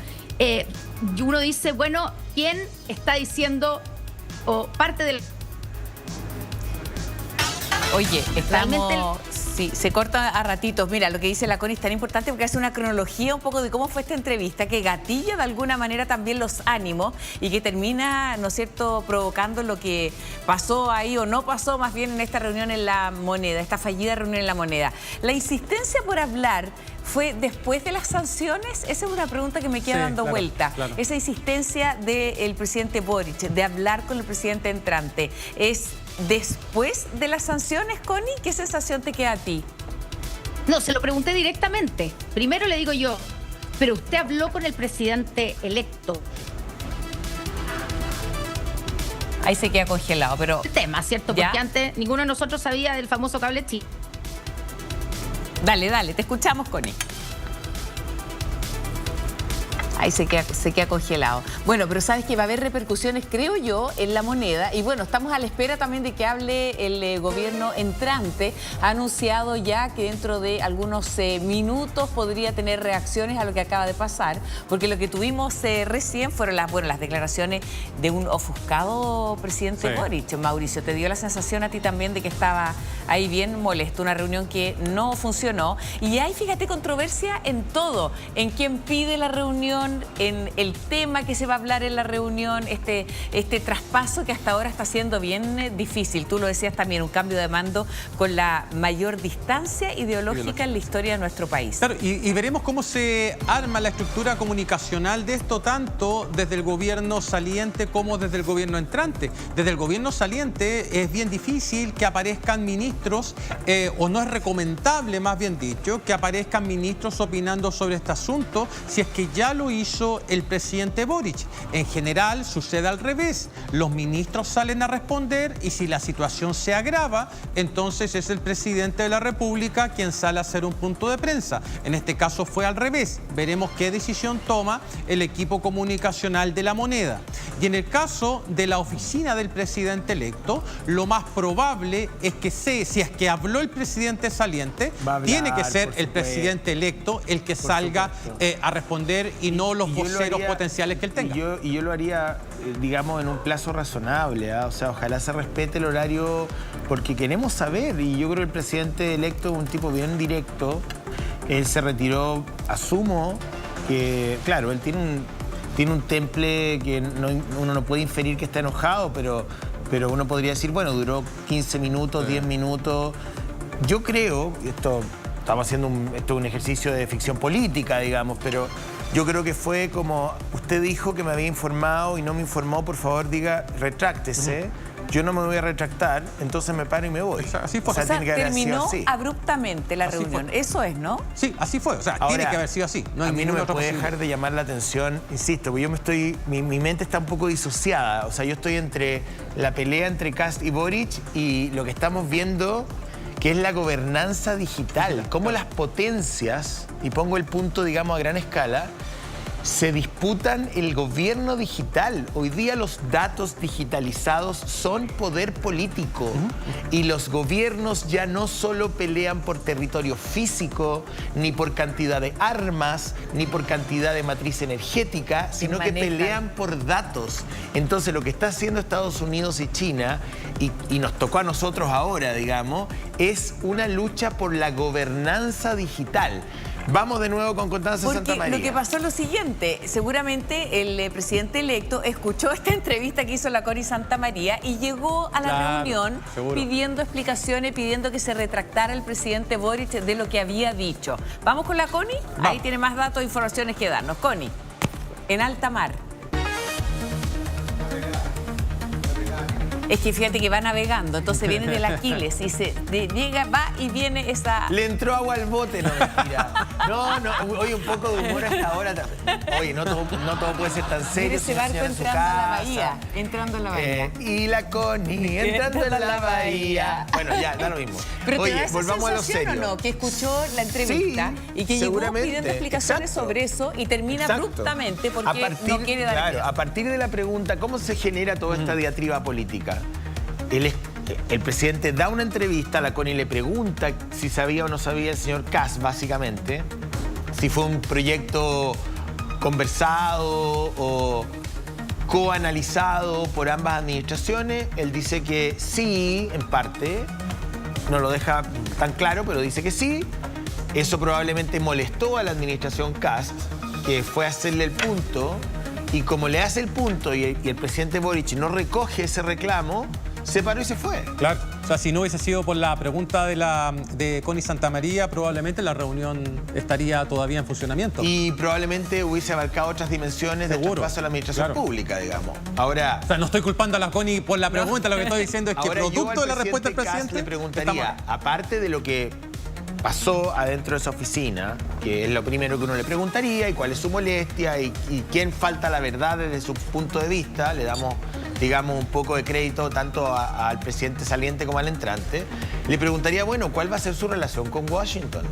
uno dice, bueno, ¿quién está diciendo o parte del... Oye, estamos... Sí, se corta a ratitos. Mira, lo que dice la Connie es tan importante porque hace una cronología un poco de cómo fue esta entrevista, que gatilla de alguna manera también los ánimos y que termina, ¿no es cierto?, provocando lo que pasó ahí o no pasó más bien en esta reunión en La Moneda, esta fallida reunión en La Moneda. La insistencia por hablar fue después de las sanciones. Esa es una pregunta que me queda dando vuelta. Claro. Esa insistencia del presidente Boric de hablar con el presidente entrante, ¿es después de las sanciones, Connie? ¿Qué sensación te queda a ti? No, se lo pregunté directamente. Primero le digo yo, pero usted habló con el presidente electo. Ahí se queda congelado, pero... El tema, ¿cierto? Porque antes ninguno de nosotros sabía del famoso cable chino. Dale, dale, te escuchamos, Connie. Ahí se queda congelado. Bueno, pero sabes que va a haber repercusiones, creo yo, en La Moneda. Y bueno, estamos a la espera también de que hable el gobierno entrante. Ha anunciado ya que dentro de algunos minutos podría tener reacciones a lo que acaba de pasar. Porque lo que tuvimos recién fueron las declaraciones de un ofuscado presidente Boric. Mauricio, ¿te dio la sensación a ti también de que estaba ahí bien molesto? Una reunión que no funcionó. Y hay, fíjate, controversia en todo. En quién pide la reunión, reunión, en el tema que se va a hablar en la reunión, este traspaso que hasta ahora está siendo bien difícil. Tú lo decías también, un cambio de mando con la mayor distancia ideológica en la historia de nuestro país. Claro, y veremos cómo se arma la estructura comunicacional de esto, tanto desde el gobierno saliente como desde el gobierno entrante. Desde el gobierno saliente es bien difícil que aparezcan ministros, o no es recomendable, más bien dicho, que aparezcan ministros opinando sobre este asunto, si es que ya lo hizo el presidente Boric. En general sucede al revés. Los ministros salen a responder y si la situación se agrava, entonces es el presidente de la República quien sale a hacer un punto de prensa. En este caso fue al revés. Veremos qué decisión toma el equipo comunicacional de La Moneda. Y en el caso de la oficina del presidente electo, lo más probable es que si es que habló el presidente saliente, tiene que ser el presidente electo el que salga a responder y no los voceros potenciales que él tenga. Y yo lo haría, digamos, en un plazo razonable, ¿eh? O sea, ojalá se respete el horario porque queremos saber, y yo creo que el presidente electo es un tipo bien directo. Él se retiró, asumo que, claro, él tiene un temple que uno no puede inferir que está enojado, pero uno podría decir, bueno, duró 15 minutos, 10 minutos. Yo creo, estamos haciendo esto es un ejercicio de ficción política, digamos, pero yo creo que fue como, usted dijo que me había informado y no me informó, por favor diga, retráctese. Yo no me voy a retractar, entonces me paro y me voy. Así fue. O sea, terminó abruptamente la reunión. Eso es, ¿no? Sí, así fue. O sea, ahora, tiene que haber sido así. No hay a mí no me puede dejar de llamar la atención, insisto, porque mi mente está un poco disociada. O sea, yo estoy entre la pelea entre Kast y Boric y lo que estamos viendo, que es la gobernanza digital. Cómo las potencias, y pongo el punto, digamos, a gran escala, se disputan el gobierno digital. Hoy día los datos digitalizados son poder político. Y los gobiernos ya no solo pelean por territorio físico, ni por cantidad de armas, ni por cantidad de matriz energética, sino que pelean por datos. Entonces lo que está haciendo Estados Unidos y China, y nos tocó a nosotros ahora, digamos, es una lucha por la gobernanza digital. Vamos de nuevo con Constanza Santamaría. Lo que pasó es lo siguiente. Seguramente el presidente electo escuchó esta entrevista que hizo la Connie Santamaría y llegó a la reunión pidiendo explicaciones, pidiendo que se retractara el presidente Boric de lo que había dicho. ¿Vamos con la Connie? Ahí tiene más datos e informaciones que darnos. Connie, en alta mar. Es que fíjate que va navegando, entonces viene del Aquiles y llega, va y viene esa... Le entró agua al bote, no, mentira. No, oye, un poco de humor hasta ahora. Oye, no todo puede ser tan serio. Ese barco entrando a la bahía, entrando en la bahía. Y la Connie entrando en la bahía. Bueno, ya, da lo mismo. Pero oye, volvamos a lo serio. ¿O no? Que escuchó la entrevista y que llegó pidiendo explicaciones sobre eso y termina abruptamente porque no quiere dar Claro, a partir de la pregunta, ¿cómo se genera toda esta diatriba política? El presidente da una entrevista, la Connie le pregunta si sabía o no sabía el señor Kast, básicamente, si fue un proyecto conversado o coanalizado por ambas administraciones. Él dice que sí, en parte, no lo deja tan claro, pero dice que sí. Eso probablemente molestó a la administración Kast, que fue a hacerle el punto, y como le hace el punto y el presidente Boric no recoge ese reclamo, se paró y se fue. Claro, o sea, si no hubiese sido por la pregunta de Connie Santamaría, probablemente la reunión estaría todavía en funcionamiento. Y probablemente hubiese abarcado otras dimensiones del traspaso a la administración pública, digamos. Ahora... O sea, no estoy culpando a la Connie por la pregunta, lo que estoy diciendo es que producto de la respuesta del presidente... le preguntaría, aparte de lo que pasó adentro de esa oficina, que es lo primero que uno le preguntaría, y cuál es su molestia, y quién falta la verdad desde su punto de vista, le damos, digamos, un poco de crédito tanto al presidente saliente como al entrante, le preguntaría, bueno, ¿cuál va a ser su relación con Washington?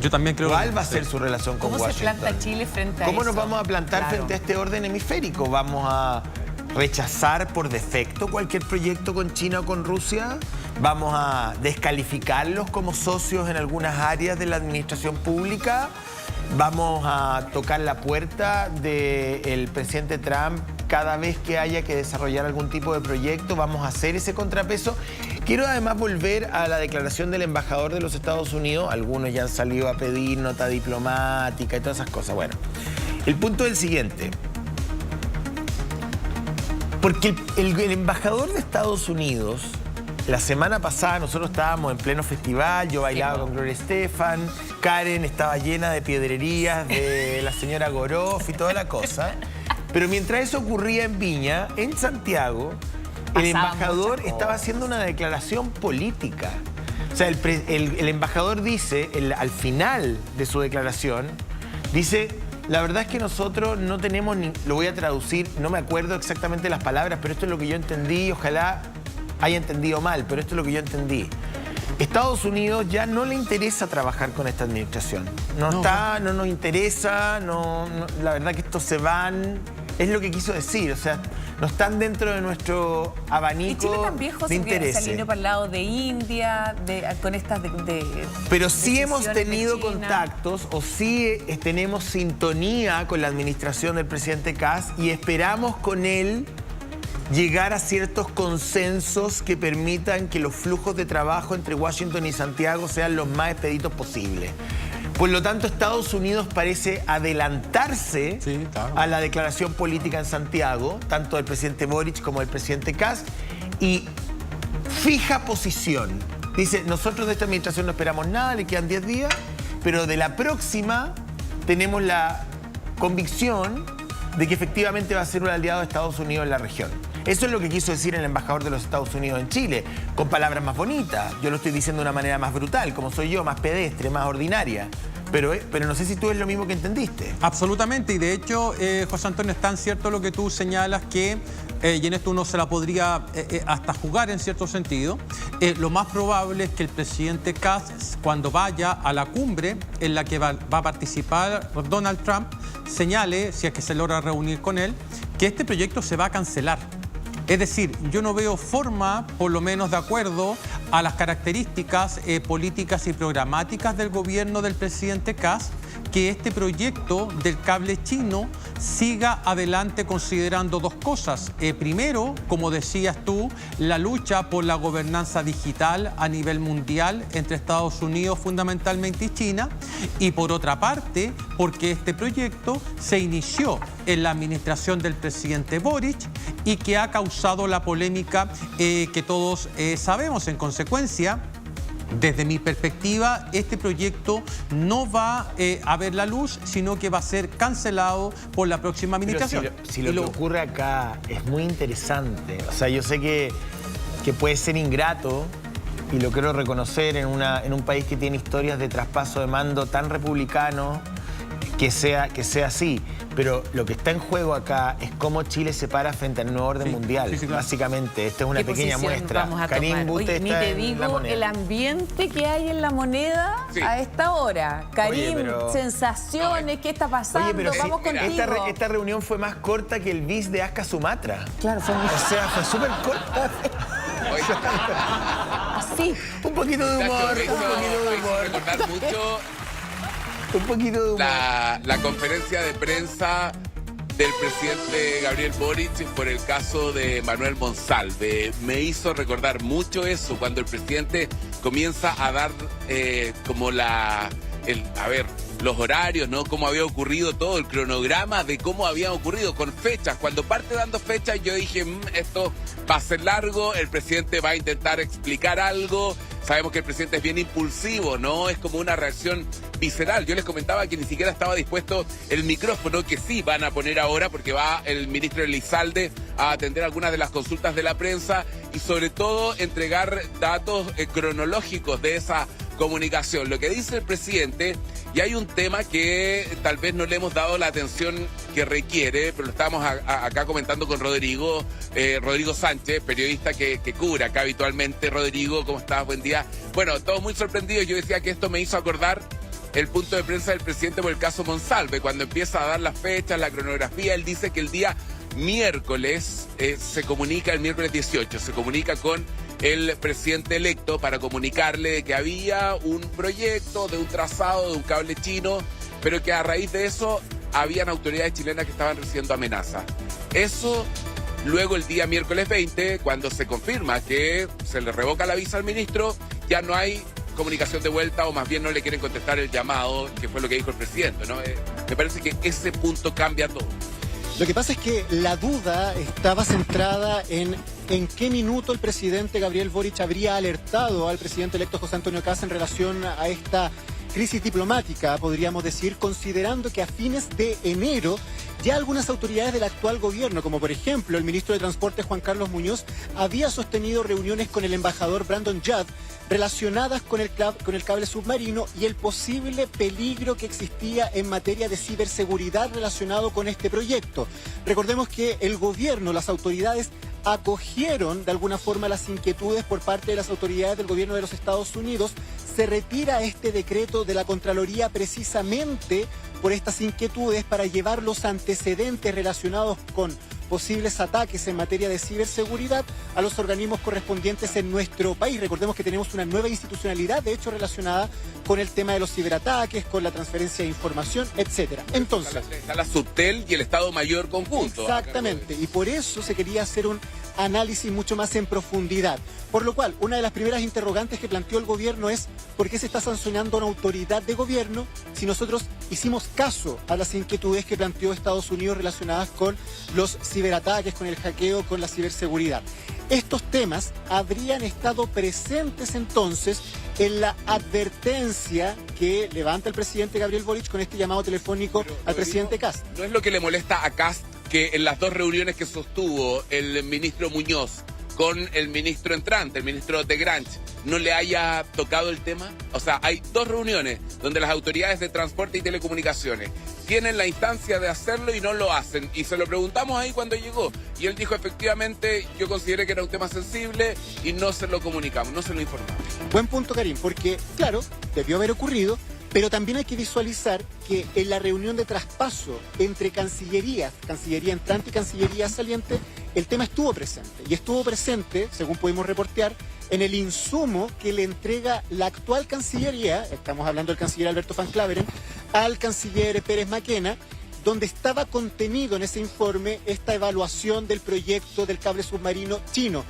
Yo también creo ¿Cuál va a ser su relación con Washington? ¿Cómo se planta Chile frente a eso? ¿Cómo nos vamos a plantar frente a este orden hemisférico? ¿Vamos a rechazar por defecto cualquier proyecto con China o con Rusia? ¿Vamos a descalificarlos como socios en algunas áreas de la administración pública? ¿Vamos a tocar la puerta del presidente Trump cada vez que haya que desarrollar algún tipo de proyecto? ¿Vamos a hacer ese contrapeso? Quiero además volver a la declaración del embajador de los Estados Unidos. Algunos ya han salido a pedir nota diplomática y todas esas cosas. Bueno, El punto es el siguiente. Porque el embajador de Estados Unidos, la semana pasada nosotros estábamos en pleno festival, yo bailaba con Gloria Estefan, Karen estaba llena de piedrerías de la señora Goroff y toda la cosa. Pero mientras eso ocurría en Viña, en Santiago, el embajador estaba haciendo una declaración política. O sea, el embajador dice, al final de su declaración, dice, la verdad es que nosotros no tenemos ni... Lo voy a traducir, no me acuerdo exactamente las palabras, pero esto es lo que yo entendí, ojalá haya entendido mal, pero esto es lo que yo entendí. Estados Unidos ya no le interesa trabajar con esta administración. No nos interesa, la verdad que estos se van... Es lo que quiso decir, o sea, no están dentro de nuestro abanico Chile también, José, de interés. Se alineó para el lado de India, con estas Pero sí hemos decisiones tenido de China. contactos o sí tenemos sintonía con la administración del presidente Kast y esperamos con él llegar a ciertos consensos que permitan que los flujos de trabajo entre Washington y Santiago sean los más expeditos posibles. Por lo tanto, Estados Unidos parece adelantarse a la declaración política en Santiago, tanto del presidente Boric como del presidente Kast, y fija posición. Dice, nosotros de esta administración no esperamos nada, le quedan 10 días, pero de la próxima tenemos la convicción de que efectivamente va a ser un aliado de Estados Unidos en la región. Eso es lo que quiso decir el embajador de los Estados Unidos en Chile, con palabras más bonitas. Yo lo estoy diciendo de una manera más brutal, como soy yo, más pedestre, más ordinaria. Pero no sé si tú es lo mismo que entendiste. Absolutamente, y de hecho, José Antonio, es tan cierto lo que tú señalas que, y en esto uno se la podría hasta jugar en cierto sentido, lo más probable es que el presidente Kast, cuando vaya a la cumbre en la que va a participar Donald Trump, señale, si es que se logra reunir con él, que este proyecto se va a cancelar. Es decir, yo no veo forma, por lo menos de acuerdo a las características políticas y programáticas del gobierno del presidente Kast, que este proyecto del cable chino siga adelante considerando dos cosas. Primero, como decías tú, la lucha por la gobernanza digital a nivel mundial entre Estados Unidos fundamentalmente y China. Y por otra parte, porque este proyecto se inició en la administración del presidente Boric y que ha causado la polémica que todos sabemos. En consecuencia, desde mi perspectiva, este proyecto no va a ver la luz, sino que va a ser cancelado por la próxima administración. Pero si lo que ocurre acá es muy interesante. O sea, yo sé que puede ser ingrato, y lo quiero reconocer en un país que tiene historias de traspaso de mando tan republicano, que sea así. Pero lo que está en juego acá es cómo Chile se para frente al nuevo orden mundial. Sí, claro. Básicamente, esta es una pequeña muestra. Karim Bute está en la moneda. El ambiente que hay en la moneda a esta hora. Karim, sensaciones, ¿qué está pasando? Oye, pero vamos contigo. Esta reunión fue más corta que el bis de Aska Sumatra. Claro, fue muy... O sea, fue súper corta. Así. Un poquito de humor, un poquito de humor. La conferencia de prensa del presidente Gabriel Boric por el caso de Manuel Monsalve me hizo recordar mucho eso, cuando el presidente comienza a dar como los horarios, ¿no? Cómo había ocurrido todo, el cronograma de cómo habían ocurrido, con fechas. Cuando parte dando fechas, yo dije, esto va a ser largo, el presidente va a intentar explicar algo. Sabemos que el presidente es bien impulsivo, ¿no? Es como una reacción visceral. Yo les comentaba que ni siquiera estaba dispuesto el micrófono, que sí van a poner ahora, porque va el ministro Elizalde a atender algunas de las consultas de la prensa y sobre todo entregar datos cronológicos de esa comunicación. Lo que dice el presidente, y hay un tema que tal vez no le hemos dado la atención que requiere, pero lo estábamos acá comentando con Rodrigo Sánchez, periodista que cubre acá habitualmente. Rodrigo, ¿cómo estás? Buen día. Bueno, todos muy sorprendidos. Yo decía que esto me hizo acordar el punto de prensa del presidente por el caso Monsalve. Cuando empieza a dar las fechas, la cronografía, él dice que el día miércoles se comunica, el miércoles 18, se comunica con el presidente electo para comunicarle que había un proyecto de un trazado de un cable chino, pero que a raíz de eso habían autoridades chilenas que estaban recibiendo amenazas. Eso, luego el día miércoles 20, cuando se confirma que se le revoca la visa al ministro, ya no hay comunicación de vuelta o más bien no le quieren contestar el llamado, que fue lo que dijo el presidente, ¿no? Me parece que ese punto cambia todo. Lo que pasa es que la duda estaba centrada en qué minuto el presidente Gabriel Boric habría alertado al presidente electo José Antonio Kast en relación a esta crisis diplomática, podríamos decir, considerando que a fines de enero ya algunas autoridades del actual gobierno, como por ejemplo el ministro de Transporte Juan Carlos Muñoz, había sostenido reuniones con el embajador Brandon Judd relacionadas con el cable submarino y el posible peligro que existía en materia de ciberseguridad relacionado con este proyecto. Recordemos que el gobierno, las autoridades, acogieron de alguna forma las inquietudes por parte de las autoridades del gobierno de los Estados Unidos. Se retira este decreto de la Contraloría precisamente por estas inquietudes para llevar los antecedentes relacionados con posibles ataques en materia de ciberseguridad a los organismos correspondientes en nuestro país. Recordemos que tenemos una nueva institucionalidad, de hecho, relacionada con el tema de los ciberataques, con la transferencia de información, etcétera. Entonces, está la Subtel y el Estado Mayor conjunto. Exactamente, y por eso se quería hacer un análisis mucho más en profundidad. Por lo cual, una de las primeras interrogantes que planteó el gobierno es ¿por qué se está sancionando a una autoridad de gobierno si nosotros hicimos caso a las inquietudes que planteó Estados Unidos relacionadas con los ciberataques, con el hackeo, con la ciberseguridad? Estos temas habrían estado presentes entonces en la advertencia que levanta el presidente Gabriel Boric con este llamado telefónico al presidente Kast. ¿No es lo que le molesta a Kast que en las dos reuniones que sostuvo el ministro Muñoz con el ministro entrante, el ministro de Granch, no le haya tocado el tema? O sea, hay dos reuniones donde las autoridades de transporte y telecomunicaciones tienen la instancia de hacerlo y no lo hacen. Y se lo preguntamos ahí cuando llegó. Y él dijo, efectivamente, yo consideré que era un tema sensible y no se lo comunicamos, no se lo informamos. Buen punto, Karim, porque, claro, debió haber ocurrido, pero también hay que visualizar que en la reunión de traspaso entre Cancillería entrante y Cancillería saliente, el tema estuvo presente. Y estuvo presente, según pudimos reportear, en el insumo que le entrega la actual Cancillería, estamos hablando del canciller Alberto Van Claveren, al canciller Pérez Maquena, donde estaba contenido en ese informe esta evaluación del proyecto del cable submarino chino.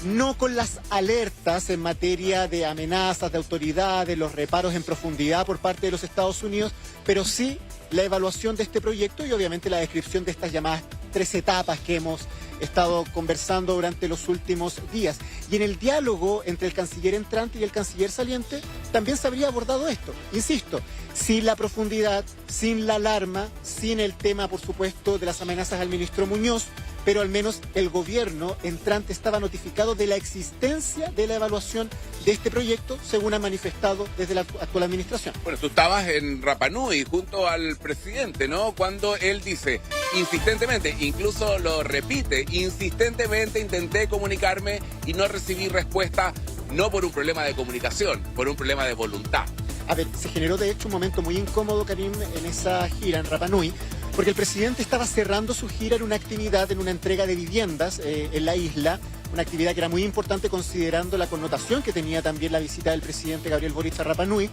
No con las alertas en materia de amenazas de autoridades, los reparos en profundidad por parte de los Estados Unidos, pero sí la evaluación de este proyecto y obviamente la descripción de estas llamadas 3 etapas que hemos estado conversando durante los últimos días. Y en el diálogo entre el canciller entrante y el canciller saliente también se habría abordado esto. Insisto, sin la profundidad, sin la alarma, sin el tema, por supuesto, de las amenazas al ministro Muñoz, pero al menos el gobierno entrante estaba notificado de la existencia de la evaluación de este proyecto, según ha manifestado desde la actual administración. Bueno, tú estabas en Rapa Nui junto al presidente, ¿no? Cuando él dice, insistentemente, incluso lo repite, insistentemente intenté comunicarme y no recibí respuesta, no por un problema de comunicación, por un problema de voluntad. A ver, se generó de hecho un momento muy incómodo, Karim, en esa gira en Rapa Nui, porque el presidente estaba cerrando su gira en una actividad, en una entrega de viviendas en la isla, una actividad que era muy importante considerando la connotación que tenía también la visita del presidente Gabriel Boric a Rapa Nui.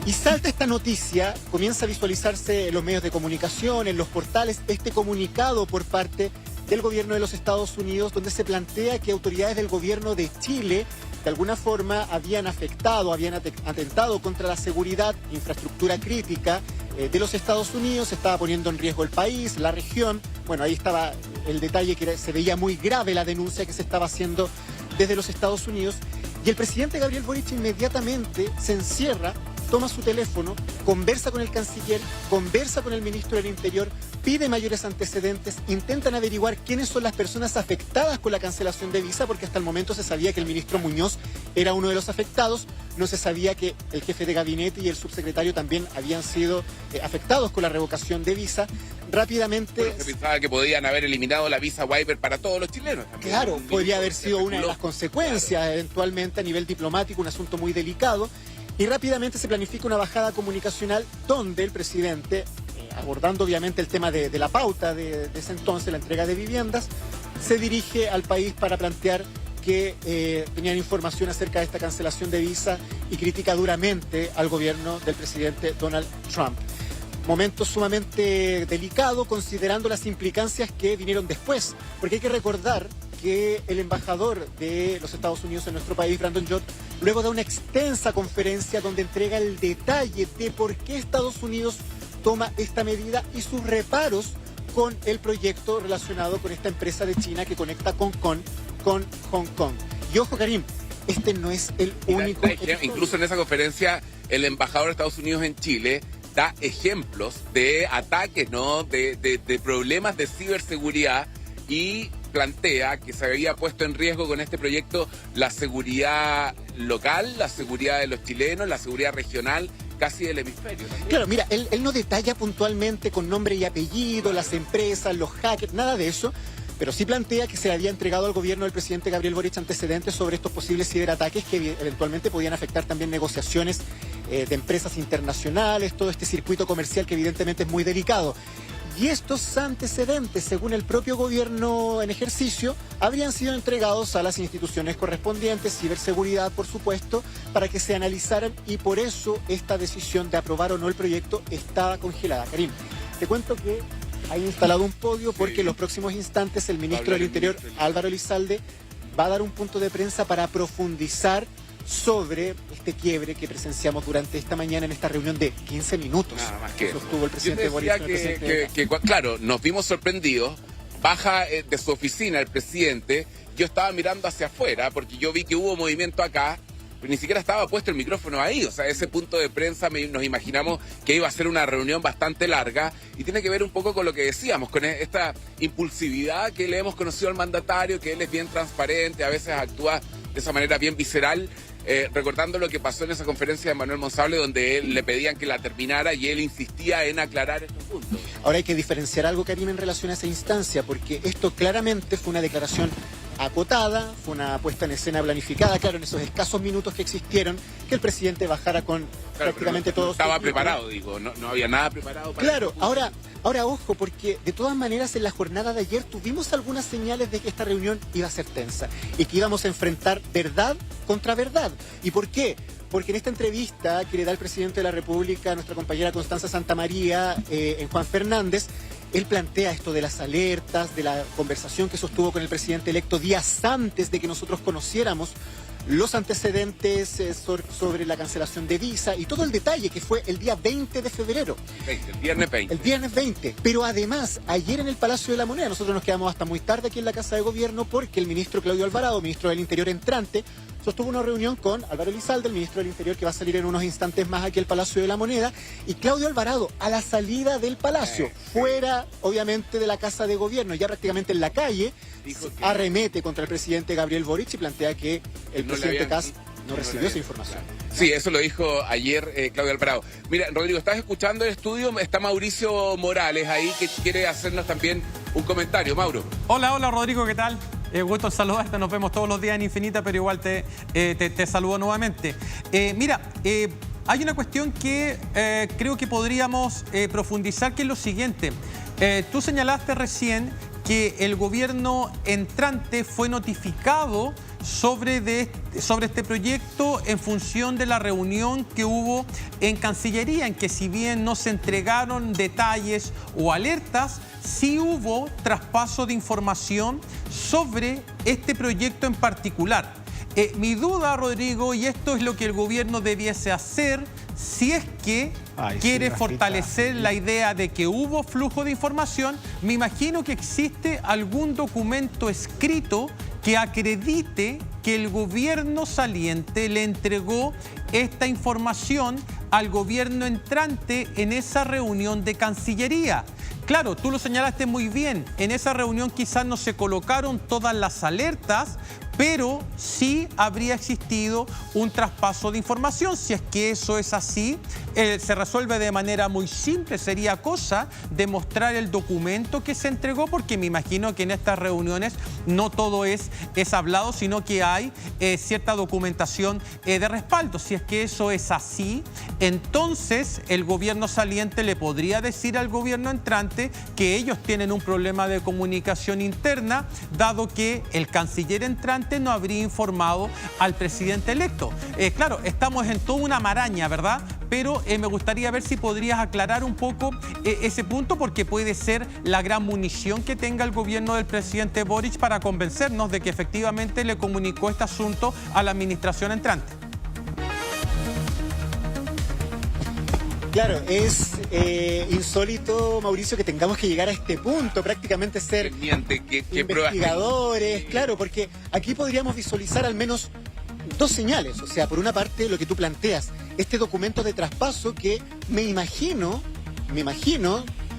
Y salta esta noticia, comienza a visualizarse en los medios de comunicación, en los portales, este comunicado por parte del gobierno de los Estados Unidos, donde se plantea que autoridades del gobierno de Chile de alguna forma habían atentado contra la seguridad, infraestructura crítica de los Estados Unidos, se estaba poniendo en riesgo el país, la región. Bueno, ahí estaba el detalle que se veía muy grave la denuncia que se estaba haciendo desde los Estados Unidos. Y el presidente Gabriel Boric inmediatamente se encierra, toma su teléfono, conversa con el canciller, conversa con el ministro del Interior, pide mayores antecedentes, intentan averiguar quiénes son las personas afectadas con la cancelación de visa, porque hasta el momento se sabía que el ministro Muñoz era uno de los afectados, no se sabía que el jefe de gabinete y el subsecretario también habían sido afectados con la revocación de visa. Rápidamente... Bueno, se pensaba que podían haber eliminado la visa waiver para todos los chilenos. También claro, podría haber sido una de las consecuencias, claro, eventualmente a nivel diplomático, un asunto muy delicado. Y rápidamente se planifica una bajada comunicacional donde el presidente, abordando obviamente el tema de la pauta de ese entonces, la entrega de viviendas, se dirige al país para plantear que tenían información acerca de esta cancelación de visa y critica duramente al gobierno del presidente Donald Trump. Momento sumamente delicado considerando las implicancias que vinieron después, porque hay que recordar que el embajador de los Estados Unidos en nuestro país, Brandon Jott, luego da una extensa conferencia donde entrega el detalle de por qué Estados Unidos toma esta medida y sus reparos con el proyecto relacionado con esta empresa de China que conecta Hong Kong con Hong Kong. Y ojo, Karim, este no es el único episodio. Incluso en esa conferencia, el embajador de Estados Unidos en Chile da ejemplos de ataques, ¿no? de problemas de ciberseguridad y plantea que se había puesto en riesgo con este proyecto la seguridad local, la seguridad de los chilenos, la seguridad regional, casi del hemisferio también. Claro, mira, él no detalla puntualmente con nombre y apellido, las empresas, los hackers, nada de eso, pero sí plantea que se le había entregado al gobierno del presidente Gabriel Boric antecedentes sobre estos posibles ciberataques que eventualmente podían afectar también negociaciones de empresas internacionales, todo este circuito comercial que evidentemente es muy delicado. Y estos antecedentes, según el propio gobierno en ejercicio, habrían sido entregados a las instituciones correspondientes, ciberseguridad, por supuesto, para que se analizaran y por eso esta decisión de aprobar o no el proyecto estaba congelada. Karim, te cuento que hay instalado un podio porque en los próximos instantes el ministro del Interior, Álvaro Elizalde, va a dar un punto de prensa para profundizar sobre este quiebre que presenciamos durante esta mañana en esta reunión de 15 minutos. Nada más que sostuvo el presidente Boric. Claro, nos vimos sorprendidos. Baja de su oficina el presidente. Yo estaba mirando hacia afuera porque yo vi que hubo movimiento acá, pero ni siquiera estaba puesto el micrófono ahí. O sea, ese punto de prensa nos imaginamos que iba a ser una reunión bastante larga y tiene que ver un poco con lo que decíamos, con esta impulsividad que le hemos conocido al mandatario, que él es bien transparente, a veces actúa de esa manera bien visceral. Recordando lo que pasó en esa conferencia de Manuel Monsalve, donde él le pedían que la terminara y él insistía en aclarar estos puntos. Ahora hay que diferenciar algo, Karim, en relación a esa instancia, porque esto claramente fue una declaración acotada, fue una puesta en escena planificada, claro, en esos escasos minutos que existieron, que el presidente bajara con prácticamente todos. Estaba preparado, digo, no había nada preparado para. Claro, ahora ojo, porque de todas maneras en la jornada de ayer tuvimos algunas señales de que esta reunión iba a ser tensa y que íbamos a enfrentar verdad contra verdad. ¿Y por qué? Porque en esta entrevista que le da el presidente de la República a nuestra compañera Constanza Santamaría en Juan Fernández, él plantea esto de las alertas, de la conversación que sostuvo con el presidente electo días antes de que nosotros conociéramos los antecedentes sobre la cancelación de visa y todo el detalle que fue el día 20 de febrero. El viernes 20. El viernes 20. Pero además, ayer en el Palacio de la Moneda, nosotros nos quedamos hasta muy tarde aquí en la Casa de Gobierno porque el ministro Claudio Alvarado, ministro del Interior entrante, sostuvo una reunión con Álvaro Elizalde, el ministro del Interior, que va a salir en unos instantes más aquí al Palacio de la Moneda, y Claudio Alvarado, a la salida del Palacio, fuera, obviamente, de la Casa de Gobierno, ya prácticamente en la calle, arremete contra el presidente Gabriel Boric y plantea que el presidente Kast no recibió esa información. Sí, eso lo dijo ayer Claudio Alvarado. Mira, Rodrigo, ¿estás escuchando el estudio? Está Mauricio Morales ahí, que quiere hacernos también un comentario. Mauro. Hola, Rodrigo, ¿qué tal? Gusto en saludarte, nos vemos todos los días en Infinita, pero igual te saludo nuevamente. Hay una cuestión que creo que podríamos profundizar, que es lo siguiente. Tú señalaste recién que el gobierno entrante fue notificado sobre este proyecto en función de la reunión que hubo en Cancillería, en que si bien no se entregaron detalles o alertas, sí hubo traspaso de información sobre este proyecto en particular. Mi duda, Rodrigo, y esto es lo que el gobierno debiese hacer, si es que quiere fortalecer la idea de que hubo flujo de información, me imagino que existe algún documento escrito que acredite que el gobierno saliente le entregó esta información al gobierno entrante en esa reunión de Cancillería. Claro, tú lo señalaste muy bien, en esa reunión quizás no se colocaron todas las alertas, pero sí habría existido un traspaso de información. Si es que eso es así, se resuelve de manera muy simple. Sería cosa de mostrar el documento que se entregó, porque me imagino que en estas reuniones no todo es hablado, sino que hay cierta documentación de respaldo. Si es que eso es así, entonces el gobierno saliente le podría decir al gobierno entrante que ellos tienen un problema de comunicación interna, dado que el canciller entrante no habría informado al presidente electo. Claro, estamos en toda una maraña, ¿verdad? pero me gustaría ver si podrías aclarar un poco ese punto, porque puede ser la gran munición que tenga el gobierno del presidente Boric para convencernos de que efectivamente le comunicó este asunto a la administración entrante. Claro, es insólito, Mauricio, que tengamos que llegar a este punto, prácticamente ser ¿Qué pruebas? investigadores, claro, porque aquí podríamos visualizar al menos dos señales. O sea, por una parte, lo que tú planteas, este documento de traspaso que me imagino,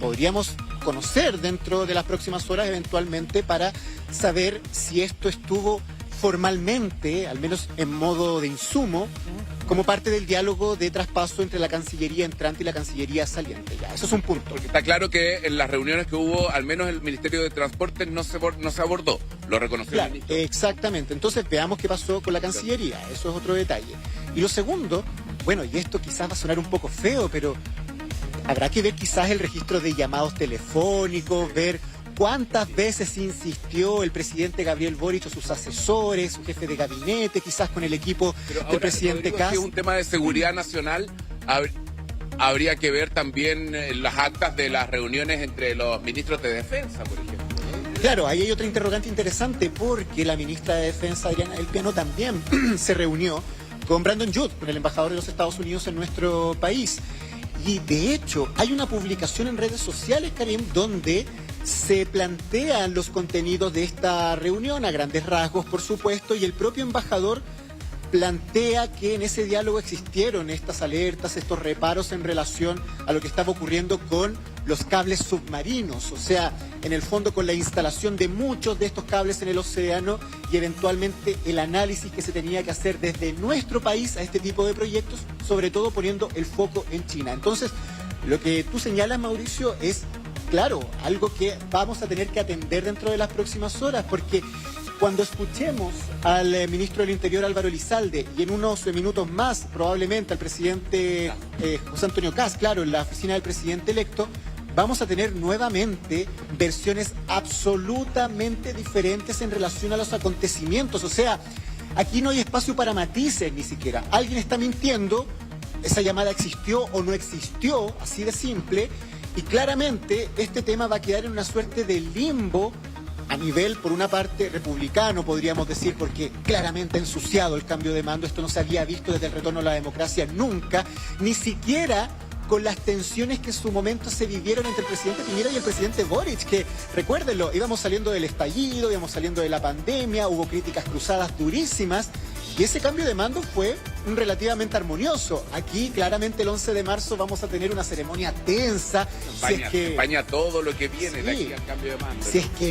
podríamos conocer dentro de las próximas horas eventualmente para saber si esto estuvo formalmente, al menos en modo de insumo, como parte del diálogo de traspaso entre la Cancillería entrante y la Cancillería saliente. Ya, eso es un punto. Porque está claro que en las reuniones que hubo, al menos el Ministerio de Transporte no se abordó, lo reconoció Claro, el ministro. exactamente. Entonces veamos qué pasó con la Cancillería, eso es otro detalle. Y lo segundo, bueno, y esto quizás va a sonar un poco feo, pero habrá que ver quizás el registro de llamados telefónicos, ver cuántas veces insistió el presidente Gabriel Boric o sus asesores, su jefe de gabinete, quizás con el equipo del presidente Kast. Si es un tema de seguridad nacional, habría que ver también las actas de las reuniones entre los ministros de Defensa, por ejemplo. Claro, ahí hay otra interrogante interesante, porque la ministra de Defensa, Adriana del Piano, también se reunió con Brandon Judd, con el embajador de los Estados Unidos en nuestro país. Y de hecho, hay una publicación en redes sociales, Karim, donde se plantean los contenidos de esta reunión a grandes rasgos, por supuesto, y el propio embajador plantea que en ese diálogo existieron estas alertas, estos reparos en relación a lo que estaba ocurriendo con los cables submarinos, o sea, en el fondo con la instalación de muchos de estos cables en el océano y eventualmente el análisis que se tenía que hacer desde nuestro país a este tipo de proyectos, sobre todo poniendo el foco en China. Entonces, lo que tú señalas, Mauricio, es, claro, algo que vamos a tener que atender dentro de las próximas horas, porque cuando escuchemos al ministro del Interior, Álvaro Elizalde, y en unos minutos más, probablemente, al presidente José Antonio Kast, claro, en la oficina del presidente electo, vamos a tener nuevamente versiones absolutamente diferentes en relación a los acontecimientos. O sea, aquí no hay espacio para matices ni siquiera. Alguien está mintiendo, esa llamada existió o no existió, así de simple, y claramente este tema va a quedar en una suerte de limbo a nivel, por una parte, republicano, podríamos decir, porque claramente ha ensuciado el cambio de mando. Esto no se había visto desde el retorno a la democracia nunca, ni siquiera con las tensiones que en su momento se vivieron entre el presidente Piñera y el presidente Boric, que, recuérdenlo, íbamos saliendo del estallido, íbamos saliendo de la pandemia, hubo críticas cruzadas durísimas, y ese cambio de mando fue relativamente armonioso. Aquí, claramente, el 11 de marzo vamos a tener una ceremonia tensa. España todo lo que viene de aquí al cambio de mando. Si es que